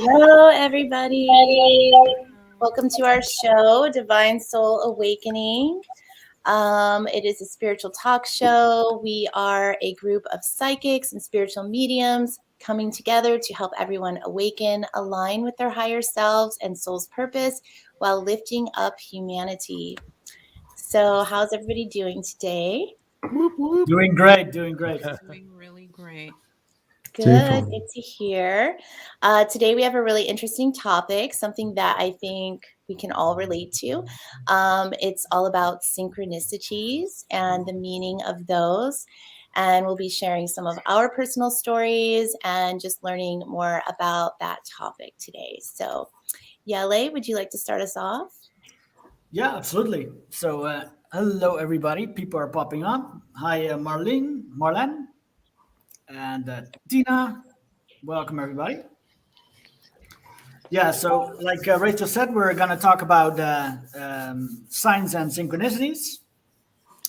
Hello, everybody. Welcome to our show, Divine Soul Awakening. It is a spiritual talk show. We are a group of psychics and spiritual mediums coming together to help everyone awaken, align with their higher selves and soul's purpose while lifting up humanity. So, how's everybody doing today? Doing great, doing great. Doing really great. Good to hear. Today we have a really interesting topic, something that I think we can all relate to. It's all about synchronicities and the meaning of those. And we'll be sharing some of our personal stories and just learning more about that topic today. So, Jelle, would you like to start us off? Yeah, absolutely. So, hello everybody. People are popping on. Hi, Marlene, and Tina. Welcome everybody. Yeah. So, like Rachel said, we're gonna talk about signs and synchronicities.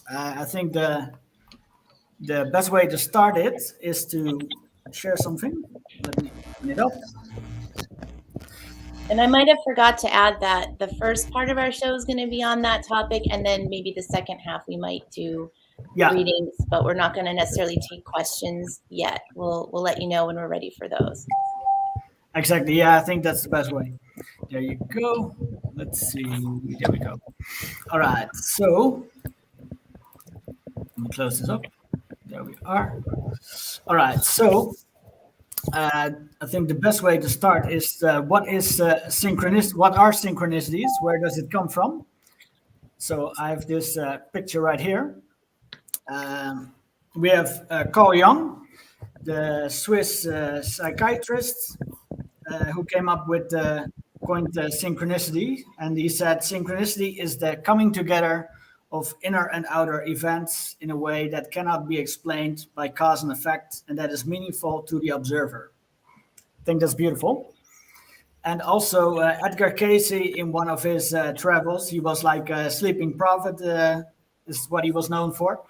I think the best way to start it is to share something. Let me open it up. And I might have forgot to add that the first part of our show is going to be on that topic, and then maybe the second half we might do readings, but we're not going to necessarily take questions yet. We'll let you know when we're ready for those. Exactly. Yeah, I think that's the best way. There you go. Let's see. There we go. All right. So let me close this up. There we are. All right. So I think the best way to start is what is synchronicity? What are synchronicities? Where does it come from? So I have this picture right here. We have Carl Jung, the Swiss psychiatrist who came up with coined synchronicity, and he said synchronicity is the coming together of inner and outer events in a way that cannot be explained by cause and effect, and that is meaningful to the observer. I think that's beautiful. And also, Edgar Casey, in one of his travels, he was like a sleeping prophet, is what he was known for.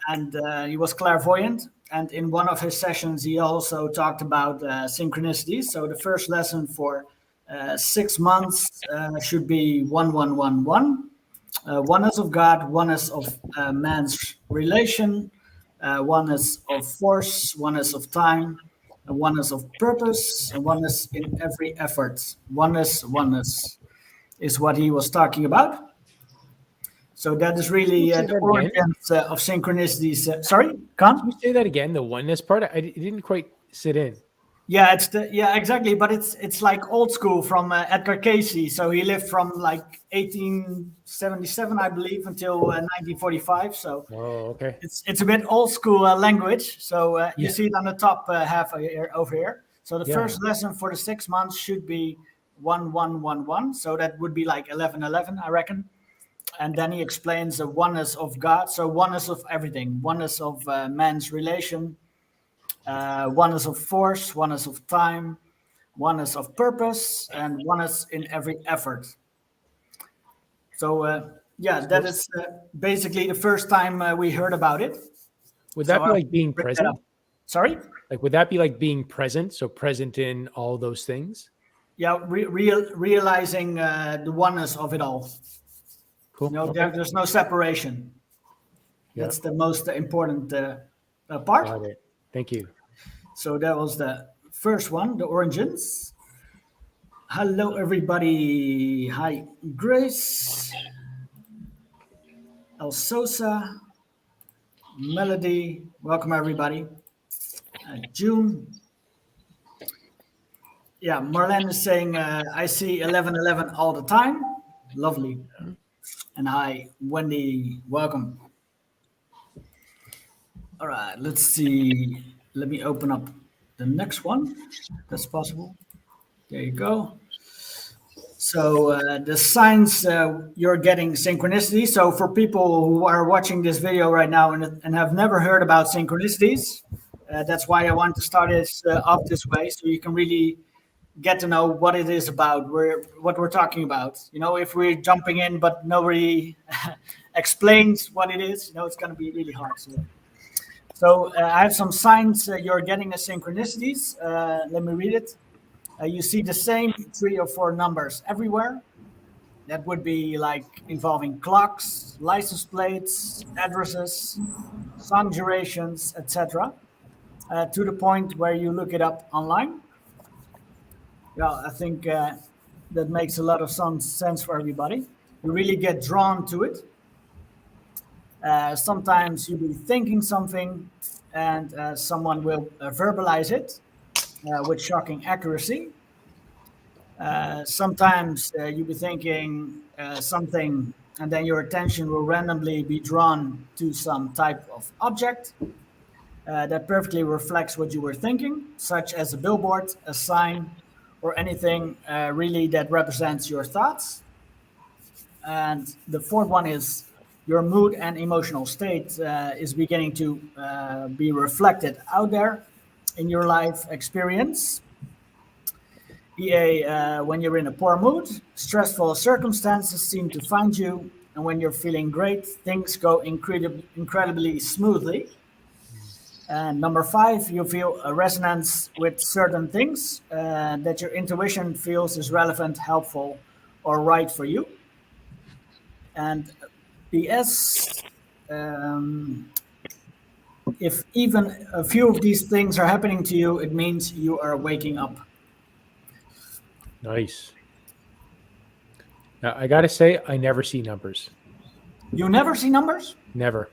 And he was clairvoyant. And in one of his sessions, he also talked about synchronicities. So the first lesson for 6 months should be 1111. Oneness of God, oneness of man's relation, oneness of force, oneness of time, and oneness of purpose, and oneness in every effort. Oneness is what he was talking about. So that is really the origins of synchronicities. Sorry, Khan? Can you say that again? The oneness part? It didn't quite sit in. Yeah, exactly. But it's like old school from Edgar Casey. So he lived from like 1877, I believe, until 1945. So okay. It's a bit old school language. So you see it on the top half over here. So the first lesson for the 6 months should be 1111. So that would be like 1111, I reckon. And then he explains the oneness of God. So oneness of everything, oneness of man's relation, oneness of force, oneness of time, oneness of purpose, and oneness in every effort. So that is basically the first time we heard about it. Would that be like being present? Sorry? Like, would that be like being present? So present in all those things? Yeah, realizing the oneness of it all. Cool. There's no separation. Yeah. That's the most important part. Got it. Thank you. So that was the first one, the origins. Hello, everybody. Hi, Grace, El Sosa, Melody. Welcome, everybody. June. Yeah, Marlene is saying, I see 1111 all the time. Lovely. And hi, Wendy. Welcome. All right, let's see. Let me open up the next one. That's possible. There you go. So the signs you're getting synchronicity. So for people who are watching this video right now and have never heard about synchronicities, that's why I want to start this off this way, so you can really get to know what it is about, what we're talking about. If we're jumping in but nobody explains what it is, it's going to be really hard. So I have some signs you're getting as synchronicities. Let me read it. You see the same 3 or 4 numbers everywhere. That would be like involving clocks, license plates, addresses, song durations, etc. To the point where you look it up online. Yeah, I think that makes a lot of sense for everybody. You really get drawn to it. Sometimes you'll be thinking something, and someone will verbalize it with shocking accuracy. Sometimes you'll be thinking something, and then your attention will randomly be drawn to some type of object that perfectly reflects what you were thinking, such as a billboard, a sign, or anything really that represents your thoughts. And the fourth one is your mood and emotional state is beginning to be reflected out there in your life experience. When you're in a poor mood, stressful circumstances seem to find you, and when you're feeling great, things go incredibly smoothly. And number 5, you feel a resonance with certain things that your intuition feels is relevant, helpful, or right for you. And PS, if even a few of these things are happening to you, it means you are waking up. Nice. Now, I got to say, I never see numbers. You never see numbers? Never.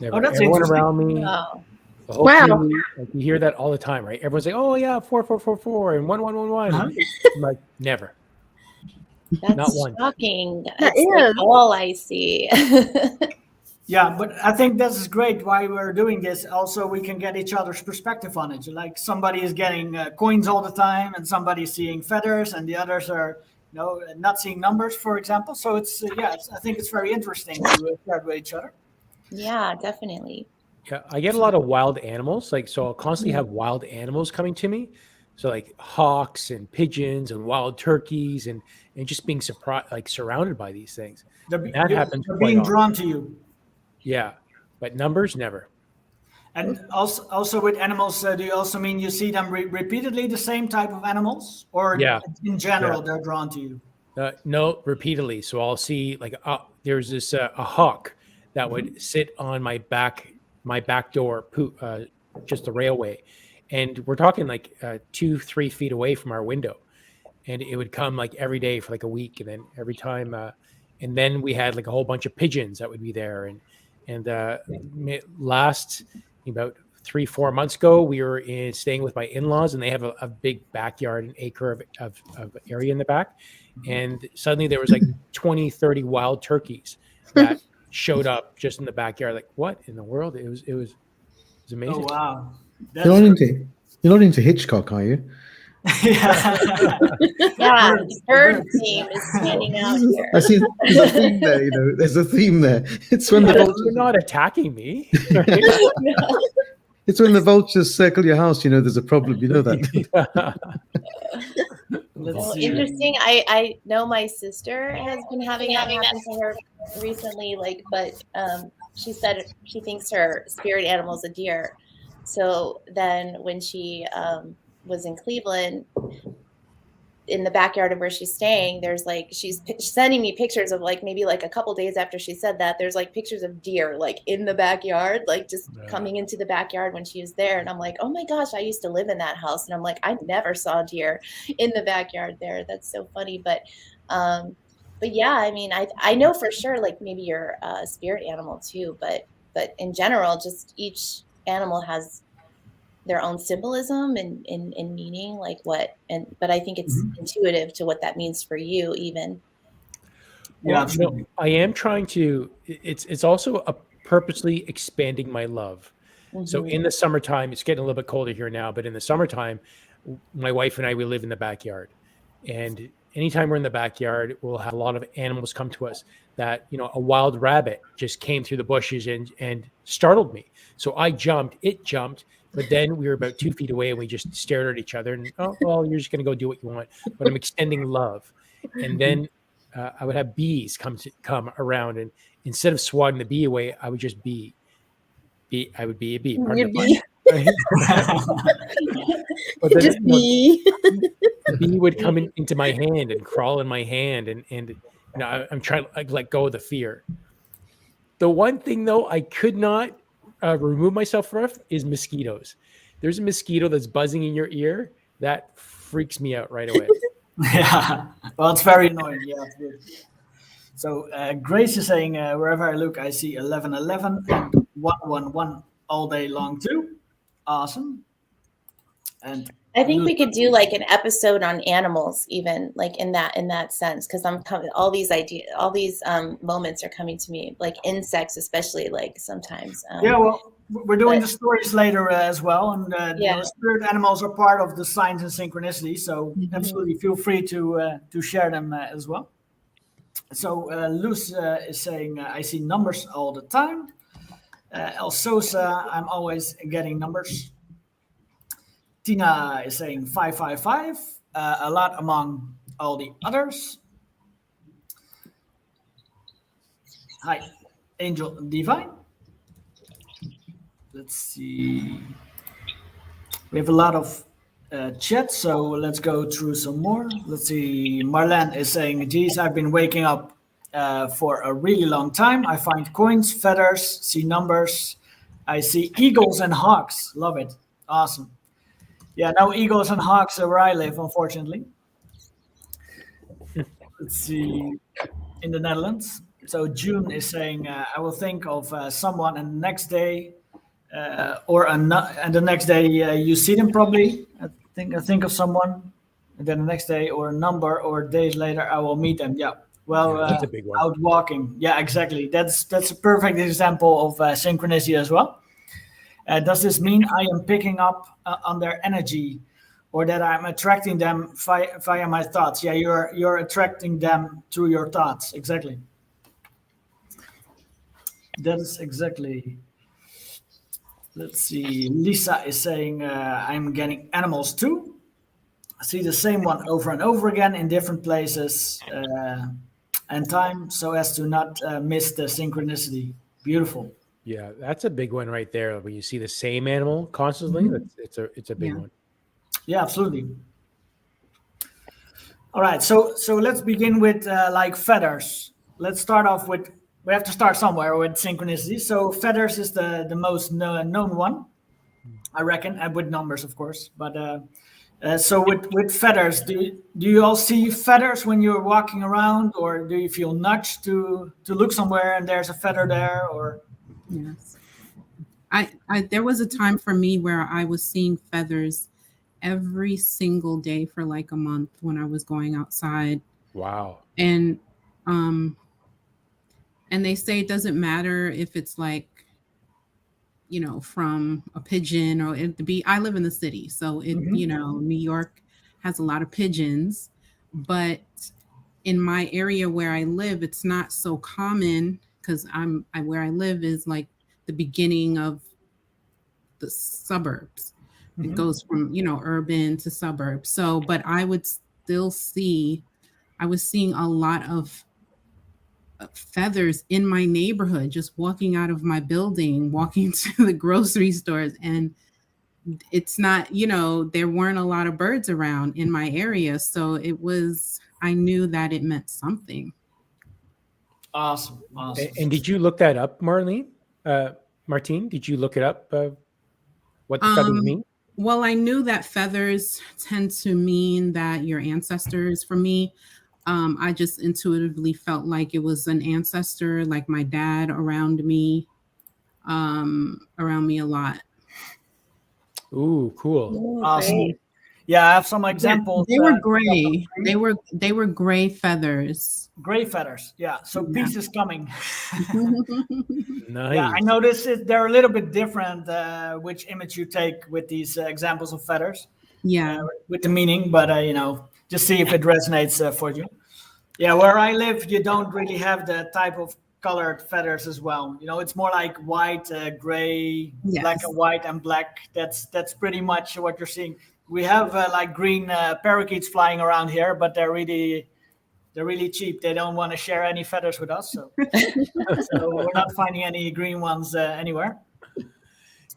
Never. Oh, that's Everyone interesting. around me, Wow. the whole community, like, you hear that all the time, right? Everyone's like, "Oh yeah, 4444 and 1111." I'm like, never. That's Not one. shocking. That It's like is. all I see. Yeah, but I think this is great why we're doing this. Also, we can get each other's perspective on it. Like somebody is getting coins all the time, and somebody's seeing feathers, and the others are, not seeing numbers, for example. So it's I think it's very interesting to share with each other. Yeah, definitely. Yeah, I get a lot of wild animals. Like, so I'll constantly have wild animals coming to me. So like hawks and pigeons and wild turkeys and just being surprised, like surrounded by these things. That happens They're quite being often. drawn to you. Yeah, but numbers never. And also with animals, do you also mean you see them repeatedly, the same type of animals, or Yeah. in general Yeah. they're drawn to you? No, repeatedly. So I'll see like there's this a hawk that would sit on my back door, just the railway, and we're talking like 2-3 feet away from our window, and it would come like every day for like a week, and then every time, and then we had like a whole bunch of pigeons that would be there, and last about 3-4 months ago, we were staying with my in-laws, and they have a big backyard, an acre of area in the back. And suddenly there was like 20-30 wild turkeys that showed up just in the backyard. Like, what in the world? It was amazing. Oh wow! You're not into Hitchcock, are you? Yeah. Yeah, the bird theme is standing out here. I see there's a theme there. There's a theme there. It's when the You're vultures. not attacking me. It's when the vultures circle your house. There's a problem. You know that. Well, interesting. I know my sister has been having that happen to her recently. But she said she thinks her spirit animal is a deer. So then when she was in Cleveland, in the backyard of where she's staying, there's like, she's sending me pictures of like maybe like a couple days after she said that, there's like pictures of deer like in the backyard, like just coming into the backyard when she was there. And I'm like, oh my gosh, I used to live in that house. And I'm like, I never saw deer in the backyard there. That's so funny. But yeah, I mean, I know for sure, like maybe you're a spirit animal too, but in general, just each animal has their own symbolism and meaning, but I think it's intuitive to what that means for you even. Yeah, I am trying to, it's also a purposely expanding my love. So in the summertime, it's getting a little bit colder here now, but in the summertime, my wife and I, we live in the backyard, and anytime we're in the backyard, we'll have a lot of animals come to us. That, a wild rabbit just came through the bushes and startled me. So I jumped, it jumped, but then we were about 2 feet away and we just stared at each other and, oh, well, you're just going to go do what you want. But I'm extending love. And then I would have bees come around, and instead of swatting the bee away, I would just be. I would be a bee. Pardon the pun. right? But then, Just me. the bee would come into my hand and crawl in my hand, and I'm trying to let go of the fear. The one thing though I could not remove myself from is mosquitoes. There's a mosquito that's buzzing in your ear that freaks me out right away. Yeah, well, it's very annoying. Yeah, it's weird. So Grace is saying, wherever I look, I see 1111 and 111 all day long too. Awesome. And I think we could do like an episode on animals, even like in that sense, because I'm coming. All these moments are coming to me, like insects, especially. Like sometimes. Yeah, well, we're doing the stories later as well, and spirit animals are part of the signs and synchronicity. So absolutely, feel free to share them as well. So Luz is saying, I see numbers all the time. El Sosa, I'm always getting numbers. Tina is saying 555, a lot among all the others. Hi, Angel Divine. Let's see. We have a lot of chat, so let's go through some more. Let's see. Marlene is saying, geez, I've been waking up for a really long time. I find coins, feathers, see numbers. I see eagles and hawks. Love it. Awesome. Yeah, no eagles and hawks where I live, unfortunately. Let's see. In the Netherlands. So June is saying, I will think of someone, and the next day, and the next day you see them probably. I think of someone, and then the next day or a number, or days later I will meet them. Yeah. Well, that's a big one. Out walking. Yeah, exactly. That's a perfect example of synchronicity as well. Does this mean I am picking up on their energy, or that I'm attracting them via my thoughts? Yeah, you're attracting them through your thoughts. Exactly. That is exactly. Let's see. Lisa is saying, I'm getting animals too. I see the same one over and over again in different places and time, so as to not miss the synchronicity. Beautiful. Yeah, that's a big one right there. When you see the same animal constantly, it's a big one. Yeah, absolutely. All right, so let's begin with like feathers. Let's start off with. We have to start somewhere with synchronicity. So feathers is the most known one, I reckon, and with numbers, of course. But so with feathers, do you all see feathers when you're walking around, or do you feel nudged to look somewhere and there's a feather there, or? Yes. I there was a time for me where I was seeing feathers every single day for like a month when I was going outside. Wow. And they say it doesn't matter if it's like, from a pigeon or it be. I live in the city, so New York has a lot of pigeons, but in my area where I live, it's not so common because where I live is like the beginning of the suburbs. It goes from urban to suburbs. So, but I was seeing a lot of feathers in my neighborhood, just walking out of my building, walking to the grocery stores, and it's not, there weren't a lot of birds around in my area, so I knew that it meant something. Awesome. And did you look that up, Martine? Did you look it up? What the feathers mean? Well, I knew that feathers tend to mean that your ancestors. For me, I just intuitively felt like it was an ancestor, like my dad around me a lot. Ooh, cool. Ooh, Awesome. great. Yeah, I have some examples. They were gray. They were gray feathers. Gray feathers. Yeah. So peace is coming. Nice. Yeah, I noticed they're a little bit different. Which image you take with these examples of feathers? Yeah. With the meaning, but just see if it resonates for you. Yeah, where I live, you don't really have the type of colored feathers as well. It's more like white, gray, Yes. black and white, and black. That's pretty much what you're seeing. We have like green parakeets flying around here, but they're really cheap. They don't want to share any feathers with us, so we're not finding any green ones anywhere.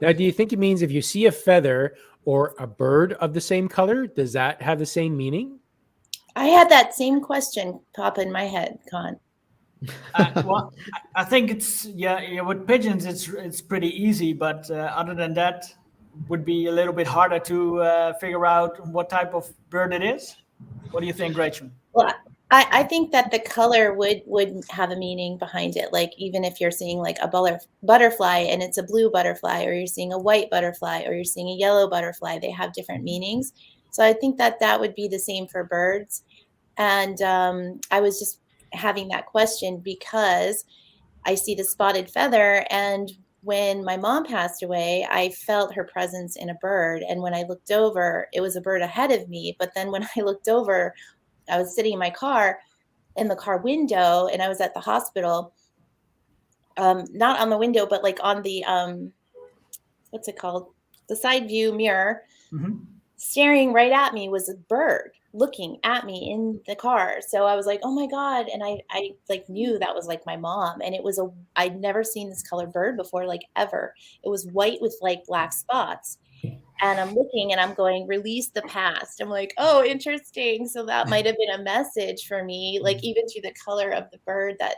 Now, do you think it means if you see a feather or a bird of the same color, does that have the same meaning? I had that same question pop in my head, Con. Well, I think it's with pigeons it's pretty easy, but other than that, would be a little bit harder to figure out what type of bird it is. What do you think, Rachel? Well, I think that the color would have a meaning behind it. Like even if you're seeing like a butterfly and it's a blue butterfly, or you're seeing a white butterfly, or you're seeing a yellow butterfly, they have different meanings. So I think that that would be the same for birds. And I was just having that question because I see the spotted feather, and when my mom passed away, I felt her presence in a bird. And when I looked over, it was a bird ahead of me. But then when I looked over, I was sitting in my car in the car window, and I was at the hospital. Not on the window, but like on the what's it called? The side view mirror. Mm-hmm. Staring right at me was a bird looking at me in the car. So I was like, oh my God. And I like knew that was like my mom. And it was I'd never seen this colored bird before, like ever. It was white with like black spots. And I'm looking and I'm going, release the past. I'm like, oh, interesting. So that might have been a message for me, like even through the color of the bird that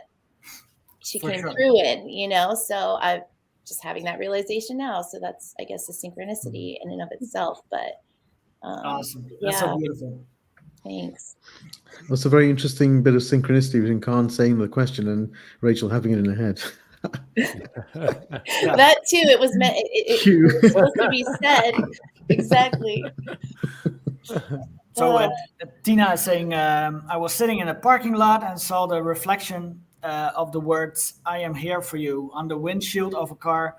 she For came sure. through in, you know? So I'm just having that realization now. So that's, I guess, a synchronicity in and of itself. But Awesome. That's so beautiful. Thanks. That's a very interesting bit of synchronicity between Khan saying the question and Rachel having it in her head. Yeah. That too, it was meant, it was supposed to be said. Exactly. So Tina is saying, I was sitting in a parking lot and saw the reflection of the words, I am here for you, on the windshield of a car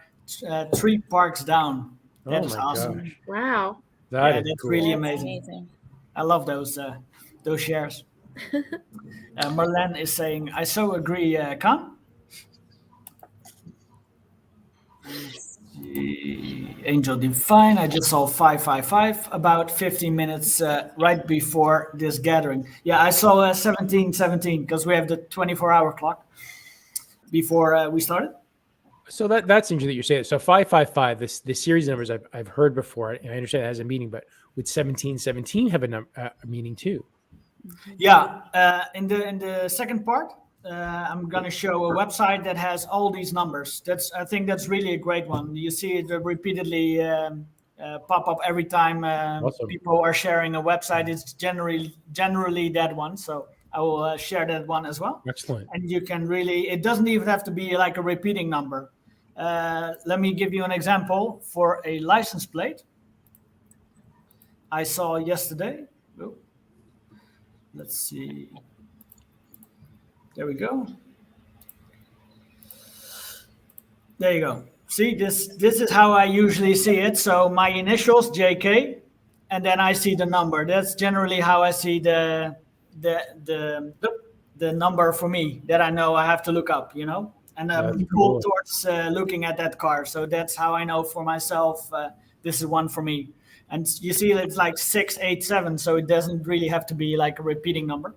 3 parks down. That Oh is my awesome. gosh. Wow. That is that's cool. really That's amazing. amazing. I love those shares. Marlene is saying, I so agree, Khan. Angel Divine, I just saw 555 about 15 minutes right before this gathering. Yeah, I saw 1717 because we have the 24-hour clock before we started. So that's interesting that you're saying it. So 555, this series of numbers I've heard before. I understand it has a meaning, but would 1717 have a meaning too? Yeah, in the second part, I'm gonna show a website that has all these numbers. I think that's really a great one. You see it repeatedly pop up every time Awesome. people are sharing a website. It's generally that one. So I will share that one as well. Excellent. And you can really, it doesn't even have to be like a repeating number. Let me give you an example for a license plate. I saw yesterday. Oh, let's see. There we go. There you go. See, this is how I usually see it. So my initials, JK, and then I see the number. That's generally how I see the number for me that I know I have to look up, you know? And I'm That's pulled cool. towards looking at that car. So that's how I know for myself, this is one for me. And you see it's like 687, so it doesn't really have to be like a repeating number.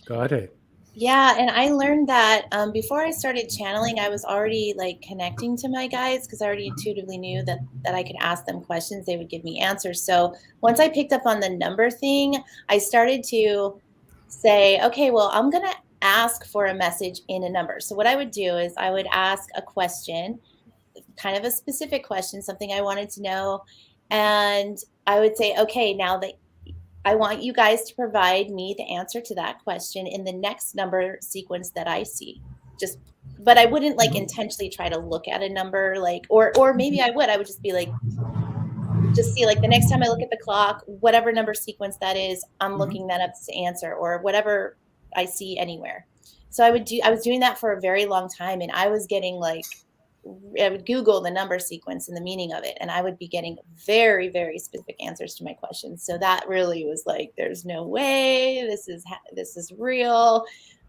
Got it. Yeah, and I learned that before I started channeling, I was already like connecting to my guides because I already intuitively knew that I could ask them questions, they would give me answers. So once I picked up on the number thing, I started to say, okay, well, I'm going to ask for a message in a number. So what I would do is I would ask a question, kind of a specific question, something I wanted to know. And I would say, okay, now that I want you guys to provide me the answer to that question in the next number sequence that I see. But I wouldn't like intentionally try to look at a number, like, or maybe I would just be like, just see like the next time I look at the clock, whatever number sequence that is, I'm looking that up to answer, or whatever I see anywhere. So I was doing that for a very long time, and I was getting like, I would Google the number sequence and the meaning of it, and I would be getting very, very specific answers to my questions. So that really was like, there's no way this is real.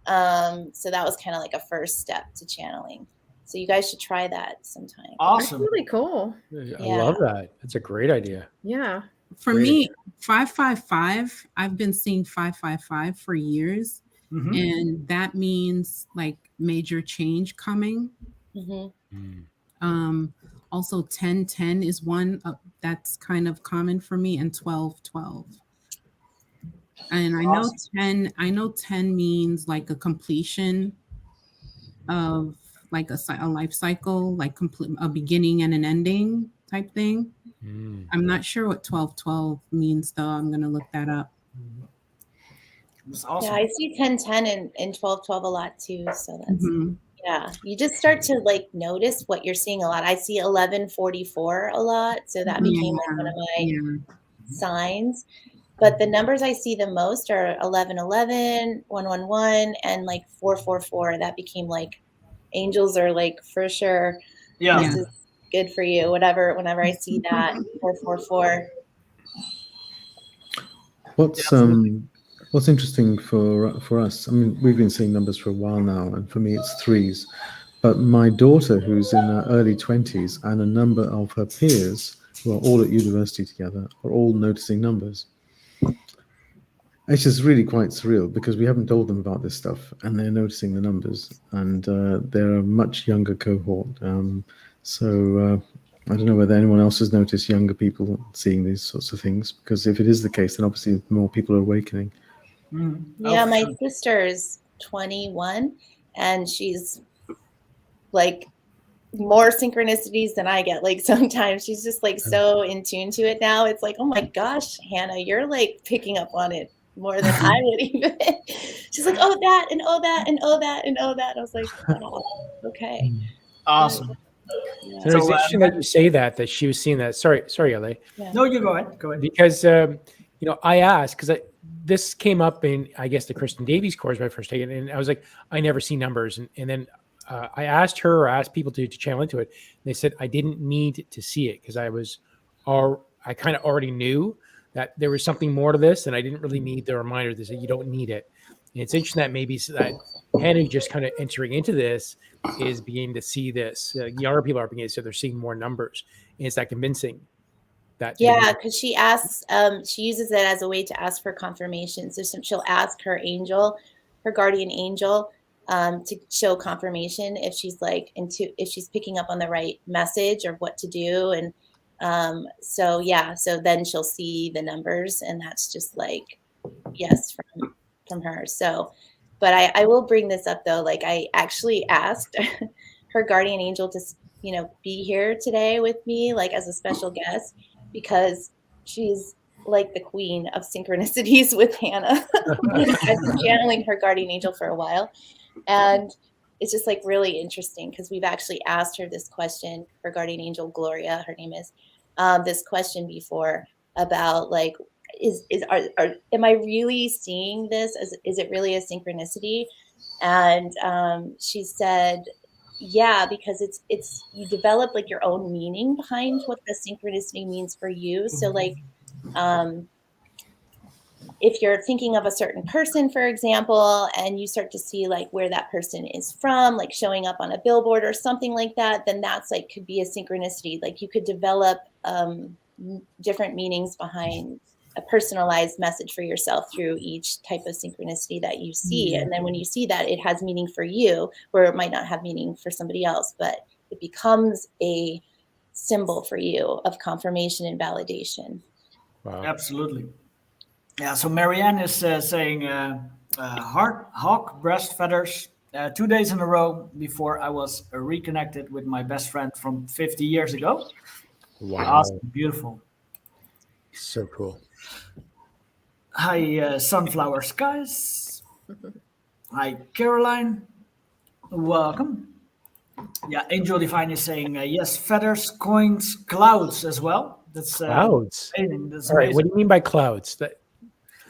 So that was kind of like a first step to channeling. So you guys should try that sometime. That's Awesome. really cool. I love that. That's a great idea. Yeah. For Great me, idea. 555, I've been seeing 555 for years. Mhm. And that means like major change coming. Mhm. Also 1010 is one that's kind of common for me, and 1212. And I know 10 means like a completion of like a life cycle, like a beginning and an ending type thing. I'm not sure what 1212 means though. I'm going to look that up. That's awesome. Yeah, I see 1010 and 1212 a lot too. So that's yeah. You just start to like notice what you're seeing a lot. I see 1144 a lot, so that became like one of my signs. But the numbers I see the most are 1111, 111, and like 444. That became like angels are like for sure. Yeah. This is good for you. Whenever I see that 444. What's interesting for us, I mean, we've been seeing numbers for a while now, and for me it's threes. But my daughter, who's in her early 20s, and a number of her peers who are all at university together, are all noticing numbers. It's just really quite surreal because we haven't told them about this stuff, and they're noticing the numbers, and they're a much younger cohort. So I don't know whether anyone else has noticed younger people seeing these sorts of things, because if it is the case, then obviously more people are awakening. Yeah, my sister's 21, and she's like more synchronicities than I get. Like sometimes she's just like so in tune to it now. It's like, oh my gosh, Hannah, you're like picking up on it more than I would even. She's like, oh that and oh that and oh that and oh that. I was like, oh, okay. Awesome. Yeah. So it's interesting that you say that she was seeing that. Sorry, LA. Yeah. No, you go ahead. Go ahead. Because I asked because this came up in I guess the Kristen Davies course when I first taken it, and I was like, I never see numbers, and then I asked her or asked people to channel into it. And they said I didn't need to see it because I kind of already knew that there was something more to this, and I didn't really need the reminder that you don't need it. And it's interesting that maybe that Hannah just kind of entering into this is beginning to see this. Younger people are beginning to see they're seeing more numbers, and it's that convincing. Yeah, because she asks, she uses it as a way to ask for confirmation. So she'll ask her angel, her guardian angel, to show confirmation if she's like if she's picking up on the right message or what to do. And so then she'll see the numbers, and that's just like yes from her. So, but I will bring this up though. Like I actually asked her guardian angel to be here today with me, like as a special guest, because she's like the queen of synchronicities with Hannah. I've been channeling her guardian angel for a while. And it's just like really interesting because we've actually asked her this question, her guardian angel, Gloria, her name is, this question before about like, am I really seeing this? Is it really a synchronicity? And she said, yeah, because it's you develop like your own meaning behind what the synchronicity means for you. So like if you're thinking of a certain person, for example, and you start to see like where that person is from, like showing up on a billboard or something like that, then that's like could be a synchronicity. Like you could develop different meanings behind a personalized message for yourself through each type of synchronicity that you see. And then when you see that, it has meaning for you where it might not have meaning for somebody else, but it becomes a symbol for you of confirmation and validation. Wow. Absolutely. Yeah, so Marianne is saying heart, hawk, breast feathers 2 days in a row before I was reconnected with my best friend from 50 years ago. Wow. Awesome. Beautiful. So cool. Hi, Sunflower Skies. Hi, Caroline. Welcome. Yeah, Angel Divine is saying, yes, feathers, coins, clouds as well. That's clouds. Amazing. That's all right, amazing. what do you mean by clouds?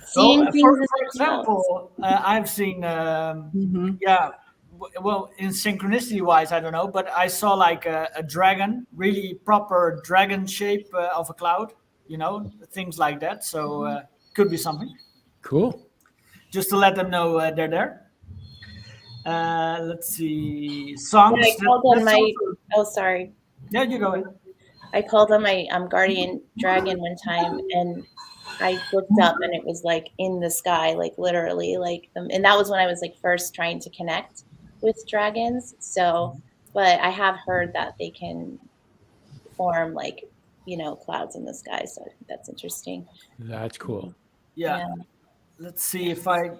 So, for example, I've seen, yeah, well, in synchronicity wise, I don't know, but I saw like a dragon, really proper dragon shape of a cloud, things like that. So could be something. Cool. Just to let them know they're there. Let's see. Songs. Yeah, I called on my, oh, sorry. Yeah, you go ahead. I called on my guardian dragon one time, and I looked up and it was like in the sky, like literally like, and that was when I was like first trying to connect with dragons. So, but I have heard that they can form like, clouds in the sky. So I think that's interesting. That's cool. Yeah. Let's see if I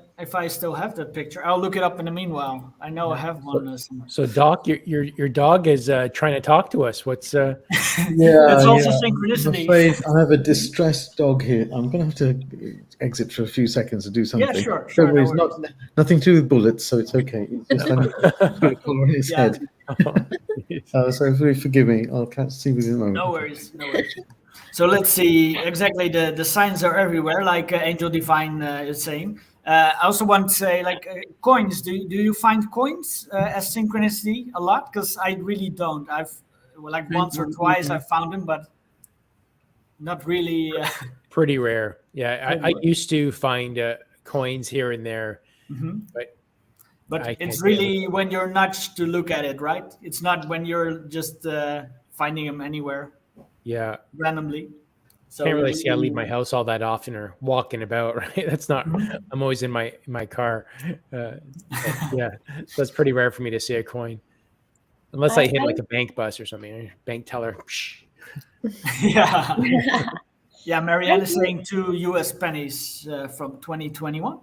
still have that picture. I'll look it up in the meanwhile. I know I have one somewhere. So Doc, your dog is trying to talk to us. What's Yeah, It's also I'm synchronicity. afraid I have a distressed dog here. I'm going to have to exit for a few seconds to do something. Yeah, sure. Don't worry, No worries. nothing to do with bullets, so it's okay. It's just put a collar on his Yeah. head. So forgive me. I'll see you in a moment. No worries. So let's see. Exactly, the signs are everywhere, like Angel Divine is saying. I also want to say, like coins. Do you find coins as synchronicity a lot? Because I really don't. I've once or twice I found them, but not really. Pretty rare. Yeah, I used to find coins here and there, but it's really when you're nudged to look at it, right? It's not when you're just finding them anywhere. Yeah, randomly. So can't really see I leave my house all that often or walking about, right? That's not. I'm always in my car. Yeah, so it's pretty rare for me to see a coin, unless I hit like a bank bus or something. Bank teller. Yeah. Yeah, Marianne is saying 2 US pennies from 2021.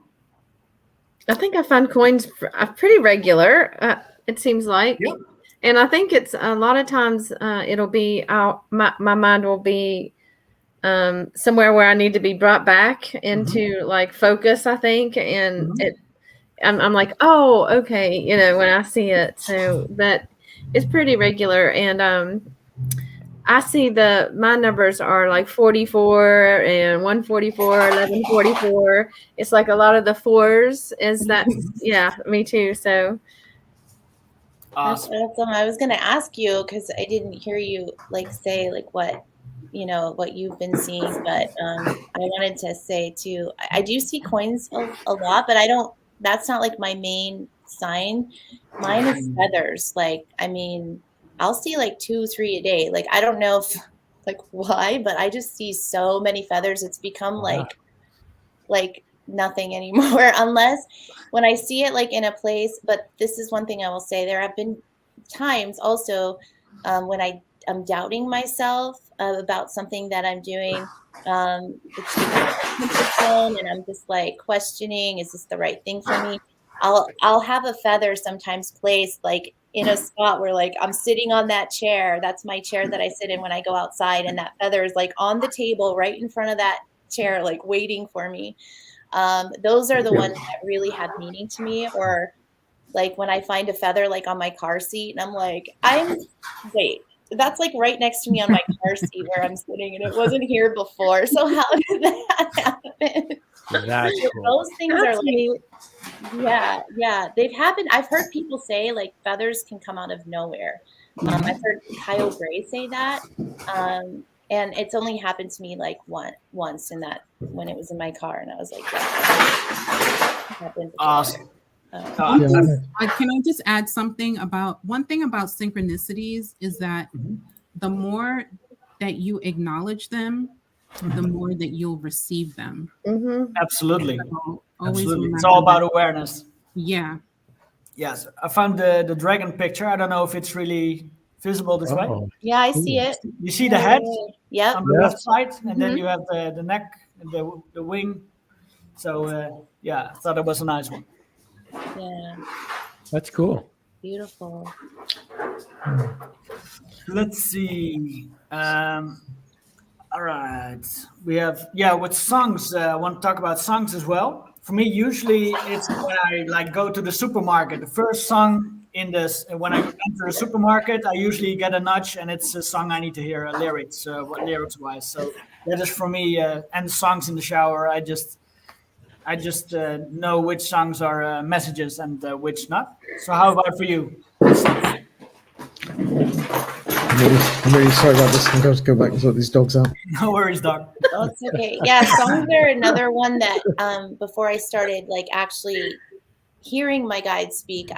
I think I find coins pretty regular. It seems like. Yep. And I think it's a lot of times it'll be my mind will be somewhere where I need to be brought back into like focus, I think. And I'm like, oh, okay, when I see it. So that is pretty regular. And I see my numbers are like 44 and 144, 1144. It's like a lot of the fours yeah, me too. So Awesome. That's awesome. I was going to ask you because I didn't hear you say what you've been seeing, but I wanted to say too, I do see coins a lot, but that's not like my main sign. Mine is feathers. I'll see like 2, 3 a day. Like, I don't know if why, but I just see so many feathers. It's become like nothing anymore, unless when I see it like in a place. But this is one thing I will say, there have been times also when I'm doubting myself about something that I'm doing. It's and I'm just like questioning, is this the right thing for me? I'll have a feather sometimes placed like in a spot where like I'm sitting on that chair. That's my chair that I sit in when I go outside, and that feather is like on the table right in front of that chair, like waiting for me. Those are the ones that really have meaning to me. Or like when I find a feather like on my car seat, and I'm like, wait, that's like right next to me on my car seat where I'm sitting, and it wasn't here before. So how did that happen? That's cool. Those things are like, yeah, they've happened. I've heard people say like feathers can come out of nowhere. I've heard Kyle Gray say that. And it's only happened to me like once when it was in my car, and I was like, awesome. Can I just add something about one thing about synchronicities is that the more that you acknowledge them, the more that you'll receive them. Absolutely. So Absolutely. It's all about awareness. Yeah. Yes. I found the dragon picture. I don't know if it's really visible this way. Yeah, I see it. You see the head on the left side, and then you have the neck and the wing. So I thought it was a nice one. Yeah. That's cool. Beautiful. Let's see. All right. We have with songs. I want to talk about songs as well. For me, usually it's when I like go to the supermarket. The first song when I enter a supermarket, I usually get a nudge, and it's a song I need to hear lyrics wise. So that is for me. And songs in the shower, I just know which songs are messages and which not. So how about for you? I'm really sorry about this. I'm going to go back and sort these dogs out. No worries, Doc. Oh, it's okay. Yeah, songs are another one that before I started like actually hearing my guides speak,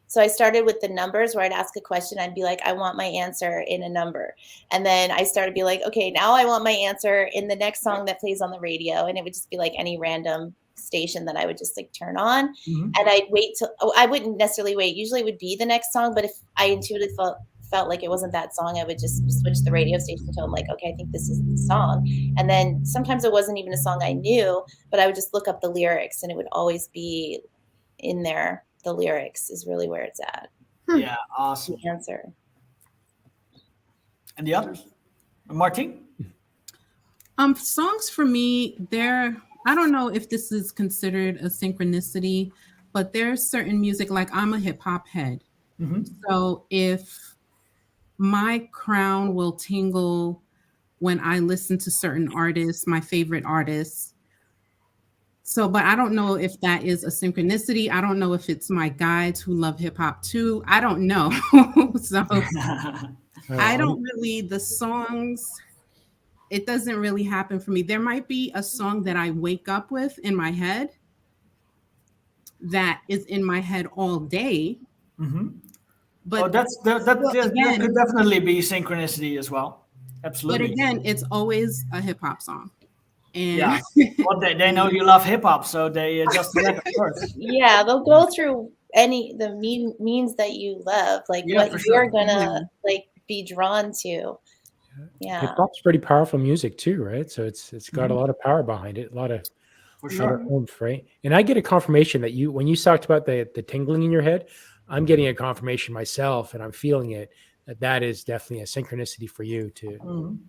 so I started with the numbers where I'd ask a question. I'd be like, I want my answer in a number. And then I started to be like, okay, now I want my answer in the next song that plays on the radio. And it would just be like any random station that I would just like turn on. And I'd wait I wouldn't necessarily wait. Usually it would be the next song. But if I intuitively felt like it wasn't that song, I would just switch the radio station until I'm like, okay, I think this is the song. And then sometimes it wasn't even a song I knew, but I would just look up the lyrics and it would always be in there. The lyrics is really where it's at. Yeah, awesome. The answer. And the others? Martin? Songs for me, I don't know if this is considered a synchronicity, but there's certain music, like I'm a hip hop head. Mm-hmm. So if my crown will tingle when I listen to certain artists, my favorite artists. So, but I don't know if that is a synchronicity. I don't know if it's my guides who love hip hop too. I don't know. So I don't really, the songs, it doesn't really happen for me. There might be a song that I wake up with in my head that is in my head all day. Mm-hmm. But that could definitely be synchronicity as well. Absolutely. But again, it's always a hip hop song. And yeah, well, they know you love hip hop, so they adjust the record first. Yeah, they'll go through the means that you love, like what you're gonna like be drawn to. Yeah, hip hop's pretty powerful music too, right? So it's got a lot of power behind it, a lot of oomph, right? And I get a confirmation that when you talked about the tingling in your head, I'm getting a confirmation myself, and I'm feeling it that is definitely a synchronicity for you to.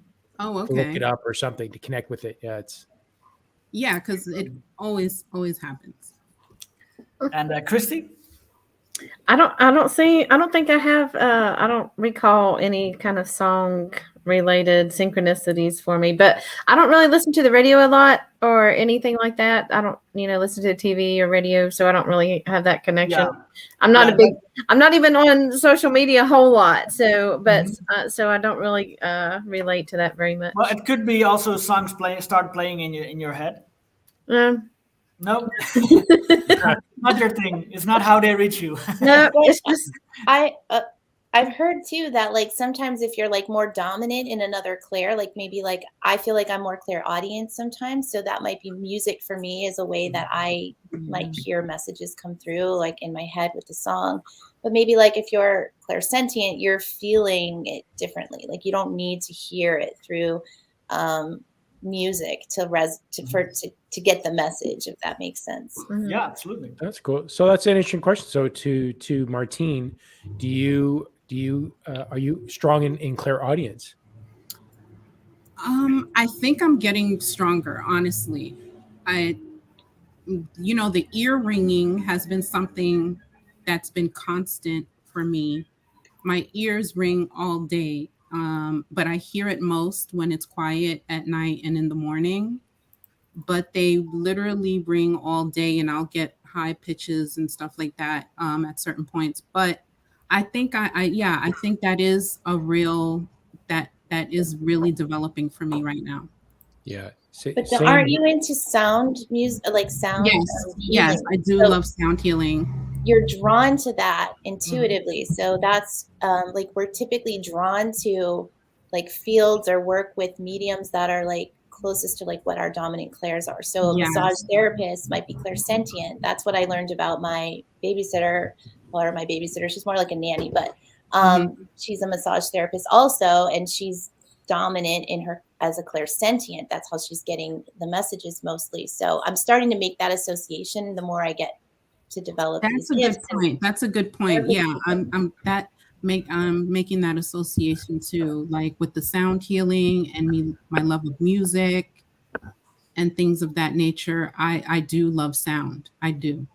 Oh, okay. To look it up or something to connect with it. Yeah, because it always happens. And Christy? I don't think I have. I don't recall any kind of song related synchronicities for me, but I don't really listen to the radio a lot or anything like that. I don't, listen to the TV or radio, so I don't really have that connection. Yeah. I'm not even on social media a whole lot. So, but so I don't really relate to that very much. Well, it could be also songs start playing in your head. No, not your thing. It's not how they reach you. No, it's just I've heard too that like sometimes if you're like more dominant in another clair, like maybe like I feel like I'm more clairaudience sometimes, so that might be music for me as a way that I might hear messages come through like in my head with the song. But maybe like if you're clairsentient, you're feeling it differently. Like you don't need to hear it through music to get the message, if that makes sense. Yeah, absolutely. That's cool. So that's an interesting question. So to Martine, are you strong in clairaudience? I think I'm getting stronger, honestly. The ear ringing has been something that's been constant for me. My ears ring all day. But I hear it most when it's quiet at night and in the morning. But they literally ring all day, and I'll get high pitches and stuff like that at certain points. But I think I think that is that is really developing for me right now. Yeah. But aren't you into sound music, like sound? Yes, I do love sound healing. You're drawn to that intuitively. So that's like we're typically drawn to like fields or work with mediums that are like closest to like what our dominant clairs are. So a massage therapist might be clairsentient. That's what I learned about my babysitter, or my babysitter. She's more like a nanny, but she's a massage therapist also, and she's dominant in her as a clairsentient. That's how she's getting the messages mostly. So I'm starting to make that association the more I get to develop. That's a good point. That's a good point. Yeah, I'm making that association too, like with the sound healing and my love of music and things of that nature. I do love sound. I do.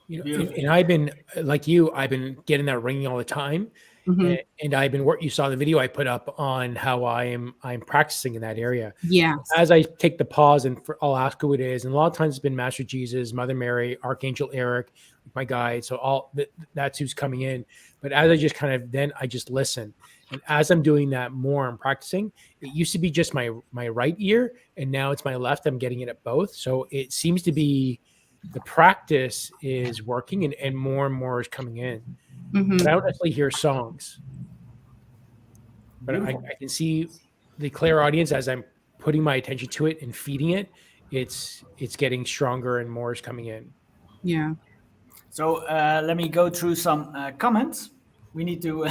And I've been like you. I've been getting that ringing all the time, and I've been you saw the video I put up on how I'm practicing in that area. Yeah. As I take the pause and I'll ask who it is, and a lot of times it's been Master Jesus, Mother Mary, Archangel Eric, my guide. So that's who's coming in. But as I just I just listen, and as I'm doing that more, I'm practicing. It used to be just my right ear, and now it's my left. I'm getting it at both. So it seems to be the practice is working, and more is coming in. But I don't necessarily hear songs. But I can see the clairaudience as I'm putting my attention to it and feeding it. It's getting stronger and more is coming in. Yeah. So let me go through some comments. we need to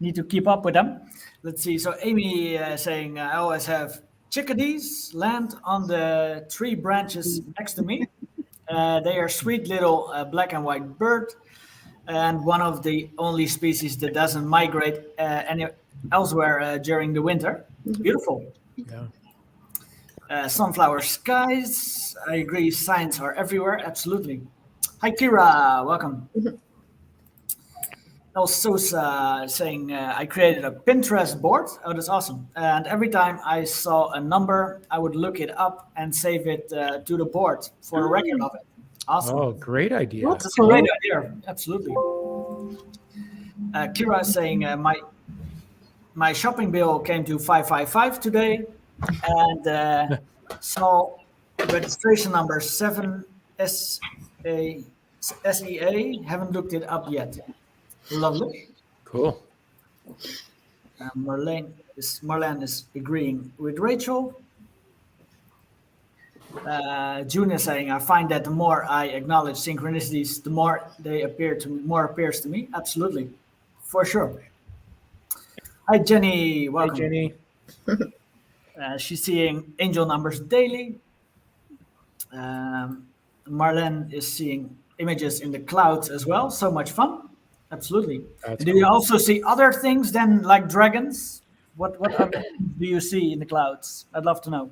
need to keep up with them. Let's see. So Amy saying, I always have chickadees land on the tree branches next to me. They are sweet little black and white bird, and one of the only species that doesn't migrate elsewhere during the winter. It's beautiful. Yeah. Sunflower skies. I agree. Signs are everywhere. Absolutely. Hi, Kira. Welcome. El Sosa saying, I created a Pinterest board. Oh, that's awesome. And every time I saw a number, I would look it up and save it to the board for a record of it. Awesome. Oh, great idea. That's a great idea. Absolutely. Kira is saying, my shopping bill came to 555 today, and saw registration number 7SEA. Haven't looked it up yet. Lovely. Cool. Marlene is agreeing with Rachel. June is saying, I find that the more I acknowledge synchronicities, the more they appears to me. Absolutely. For sure. Hi, Jenny. Welcome. Hey, Jenny. She's seeing angel numbers daily. Marlene is seeing images in the clouds as well. So much fun. Absolutely. Do you also see other things than like dragons? What other things do you see in the clouds? I'd love to know.